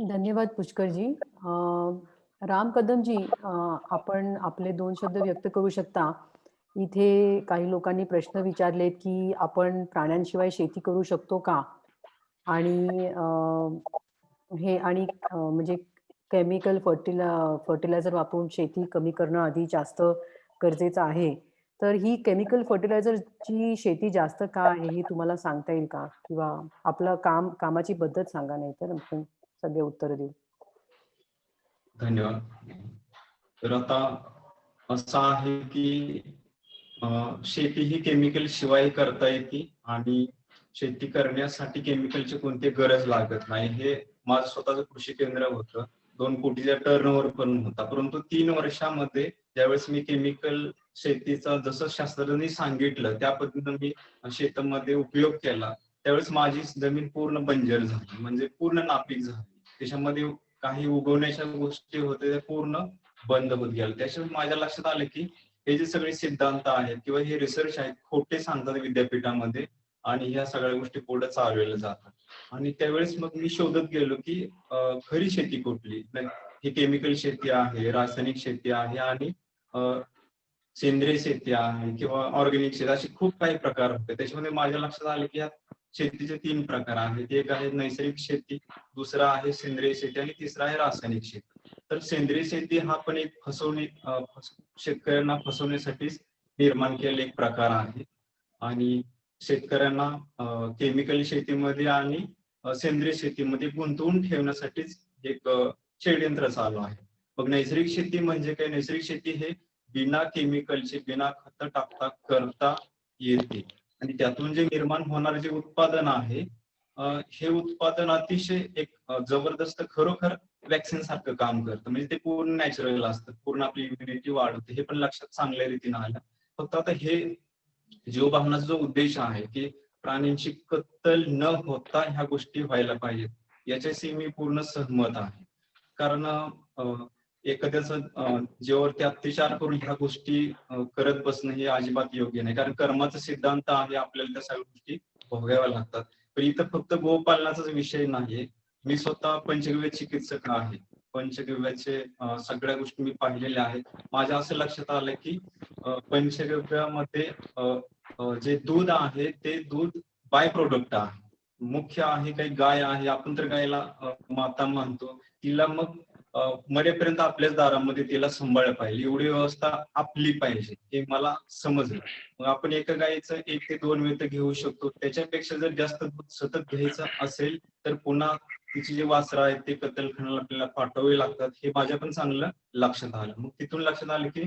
धन्यवाद पुष्करजी. राम कदमजी, आपण आपले 2 शब्द व्यक्त करू शकता. इथे काही लोकांनी प्रश्न विचारलेत, की आपण प्राण्यांशिवाय शेती करू शकतो का? आणि हे आणि म्हणजे केमिकल फर्टिलायझर वापरून शेती कमी करणं आधी जास्त गरजेचं आहे. तर ही केमिकल फर्टिलायझरची शेती जास्त का आहे हे तुम्हाला सांगता येईल का? किंवा आपलं कामाची पद्धत सांगा, नाहीतर आपण सगळे उत्तर देऊ. धन्यवाद. तर आता असं आहे की शेती ही केमिकल शिवाय करता येते आणि शेती करण्यासाठी केमिकलची कोणती गरज लागत नाही. हे माझं स्वतःचं कृषी केंद्र होतं. 2 कोटीचा टर्नओव्हर पण होता. परंतु 3 वर्षामध्ये ज्यावेळेस मी केमिकल शेतीचा जसं शास्त्रज्ञांनी सांगितलं त्या पद्धतीने मी शेतामध्ये उपयोग केला, त्यावेळेस माझी जमीन पूर्ण बंजर झाली, म्हणजे पूर्ण नापीक झाली. त्याच्यामध्ये काही उगवण्याच्या गोष्टी होत्या त्या पूर्ण बंद होत गेल्या. त्याच्यामुळे माझ्या लक्षात आलं की हे जे सगळे सिद्धांत आहेत किंवा हे रिसर्च आहेत खोटे सांगतात विद्यापीठामध्ये आणि ह्या सगळ्या गोष्टी पुढे चालवल्या जातात. आणि त्यावेळेस मग मी शोधत गेलो की खरी शेती कुठली. ही केमिकल शेती आहे, रासायनिक शेती आहे आणि सेंद्रिय शेती आहे किंवा ऑर्गॅनिक शेती, असे खूप काही प्रकार होते. त्याच्यामध्ये माझ्या लक्षात आले की शेतीचे 3 प्रकार आहेत. एक आहे नैसर्गिक शेती, दुसरा आहे सेंद्रिय शेती आणि तिसरा आहे रासायनिक शेती. तर सेंद्रिय शेती हा पण एक शेतकऱ्यांना फसवण्यासाठी निर्माण केलेला एक प्रकार आहे आणि शेतकऱ्यांना केमिकल शेतीमध्ये आणि सेंद्रिय शेतीमध्ये गुंतवून ठेवण्यासाठीच एक षडयंत्र चालू आहे. मग नैसर्गिक शेती म्हणजे काय? नैसर्गिक शेती हे बिना केमिकलचे, बिना खत टाकता करता येते आणि त्यातून जे निर्माण होणारे जे उत्पादन आहे हे उत्पादन अतिशय एक जबरदस्त खरोखर वॅक्सिन सारखं काम करतं. म्हणजे ते पूर्ण नॅचरल असतं, पूर्ण आपली इम्युनिटी वाढवते. हे पण लक्षात चांगल्या रीतीने आलं. फक्त आता हे जीवभावनाचा जो उद्देश आहे की प्राण्यांची कत्तल न होता ह्या गोष्टी व्हायला पाहिजेत, याच्याशी मी पूर्ण सहमत आहे. कारण एखाद्याचं जीवावरती अत्याचार करून ह्या गोष्टी करत बसणं हे अजिबात योग्य नाही. कारण कर्माचा सिद्धांत आहे, आपल्याला त्या सगळ्या गोष्टी भोगाव्या लागतात. पण इथं फक्त गोपालनाचाच विषय नाही. मी स्वतः पंचगव्य चिकित्सक आहे. पंचगव्याचे सगळ्या गोष्टी मी पाहिलेल्या आहेत. माझ्या असं लक्षात आलं की पंचगव्यामध्ये जे दूध आहे ते दूध बाय प्रोडक्ट आहे. मुख्य आहे काही गाय आहे, आपण तर गायला माता मानतो, तिला मग मरेपर्यंत आपल्याच दारामध्ये तिला सांभाळलं पाहिजे, एवढी व्यवस्था आपली पाहिजे, हे मला समजलं. मग आपण एका गायीचं 1 ते 2 वेळ घेऊ शकतो. त्याच्यापेक्षा जर जास्त दूध सतत घ्यायचं असेल तर पुन्हा तिची जे वासरं आहेत ते कत्तलखान्याला आपल्याला पाठवावे लागतात. हे माझ्या पण चांगलं लक्षात आलं. मग तिथून लक्षात आलं की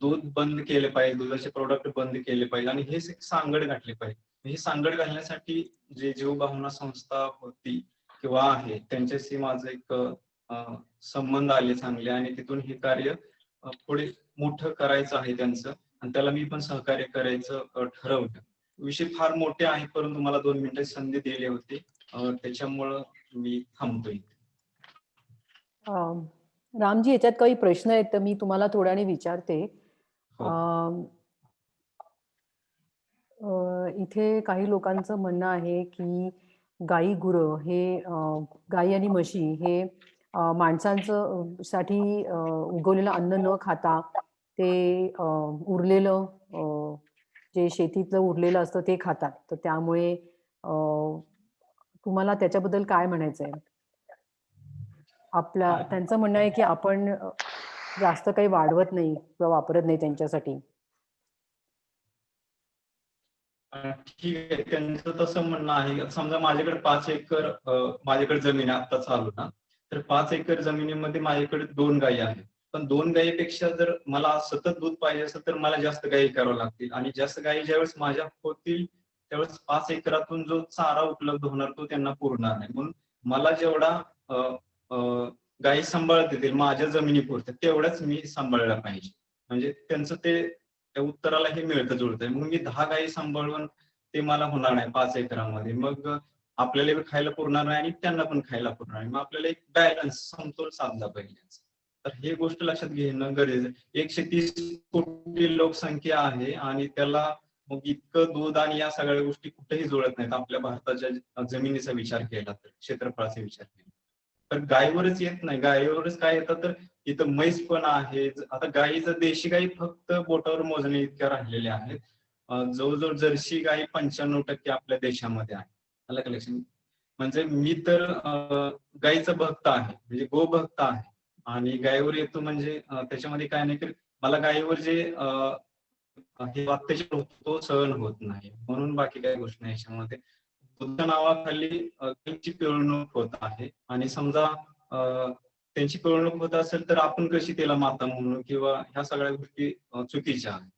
दूध बंद केले पाहिजे, दुधाचे प्रोडक्ट बंद केले पाहिजे आणि हे सांगड घातली पाहिजे. ही सांगड घालण्यासाठी जे जीवभावना संस्था होती किंवा आहे त्यांच्याशी माझं एक संबंध आले चांगले आणि तिथून हे कार्य पुढे मोठं करायचं आहे त्यांचं आणि त्याला मी पण सहकार्य करायचं ठरवलं. विषय फार मोठे आहे परंतु मला 2 मिनिटं संधी दिली होती, त्याच्यामुळं मी थांबतोय. रामजी, याच्यात काही प्रश्न आहेत तर मी तुम्हाला थोड्याने विचारते. इथे काही लोकांचं म्हणणं आहे की गाई गुरं हे गाई आणि म्हशी हे माणसांचं साठी उगवलेलं अन्न न खाता ते उरलेलं जे शेतीतलं उरलेलं असतं ते खातात. तर त्यामुळे तुम्हाला त्याच्याबद्दल काय म्हणायचं आहे? त्यांचं म्हणणं आहे की आपण जास्त काही वाढवत नाही किंवा वापरत नाही त्यांच्यासाठी. ठीक आहे, त्यांचं तसं म्हणणं आहे. समजा माझ्याकडे 5 एकर माझ्याकडे जमीन आहे आता चालू ना, तर 5 एकर जमिनीमध्ये माझ्याकडे 2 गायी आहेत. पण 2 गायीपेक्षा जर मला सतत दूध पाहिजे असेल तर मला जास्त गायी करावं लागतील आणि जास्त गायी ज्यावेळेस माझ्या होतील त्यावेळेस 5 एकरातून जो चारा उपलब्ध होणार तो त्यांना पुरणार नाही. म्हणून मला जेवढा गायी सांभाळता येतील माझ्या जमिनीपुरत्या तेवढ्याच मी सांभाळला पाहिजे. म्हणजे त्यांचं ते त्या उत्तराला हे मिळतं जुळतंय. म्हणून मी 10 गायी सांभाळून ते मला होणार नाही 5 एकरामध्ये. मग आपल्याला खायला पुरणार नाही आणि त्यांना पण खायला पुरणार नाही. मग आपल्याला एक बॅलन्स, समतोल साधला पाहिजे. तर हे गोष्ट लक्षात घेणं गरजेचं आहे. 130 कोटी लोकसंख्या आहे आणि त्याला मग इतकं दूध आणि या सगळ्या गोष्टी कुठेही जुळत नाहीत. आपल्या भारताच्या जमिनीचा विचार केला तर, क्षेत्रफळाचा विचार केला तर गायीवरच येत नाही. गायीवरच काय येतं तर इथं म्हैस पण आहे. आता गायीचं देशी गायी फक्त बोटावर मोजणे इतक्या राहिलेल्या आहेत. जवळजवळ जर्सी गायी 95% आपल्या देशामध्ये आहे. आलं का लक्षात? म्हणजे मी तर गायीचा भक्त आहे, म्हणजे गो भक्त आहे. आणि गायीवर येतो म्हणजे त्याच्यामध्ये काय नाही की मला गायीवर जे हे अत्याचार होतो तो सहन होत नाही, म्हणून बाकी काही गोष्ट नाही याच्यामध्ये. बुद्ध नावाखाली त्यांची पिळवणूक होत आहे. आणि समजा त्यांची पिळवणूक होत असेल तर आपण कशी त्याला माता म्हणू, किंवा ह्या सगळ्या गोष्टी चुकीच्या आहेत.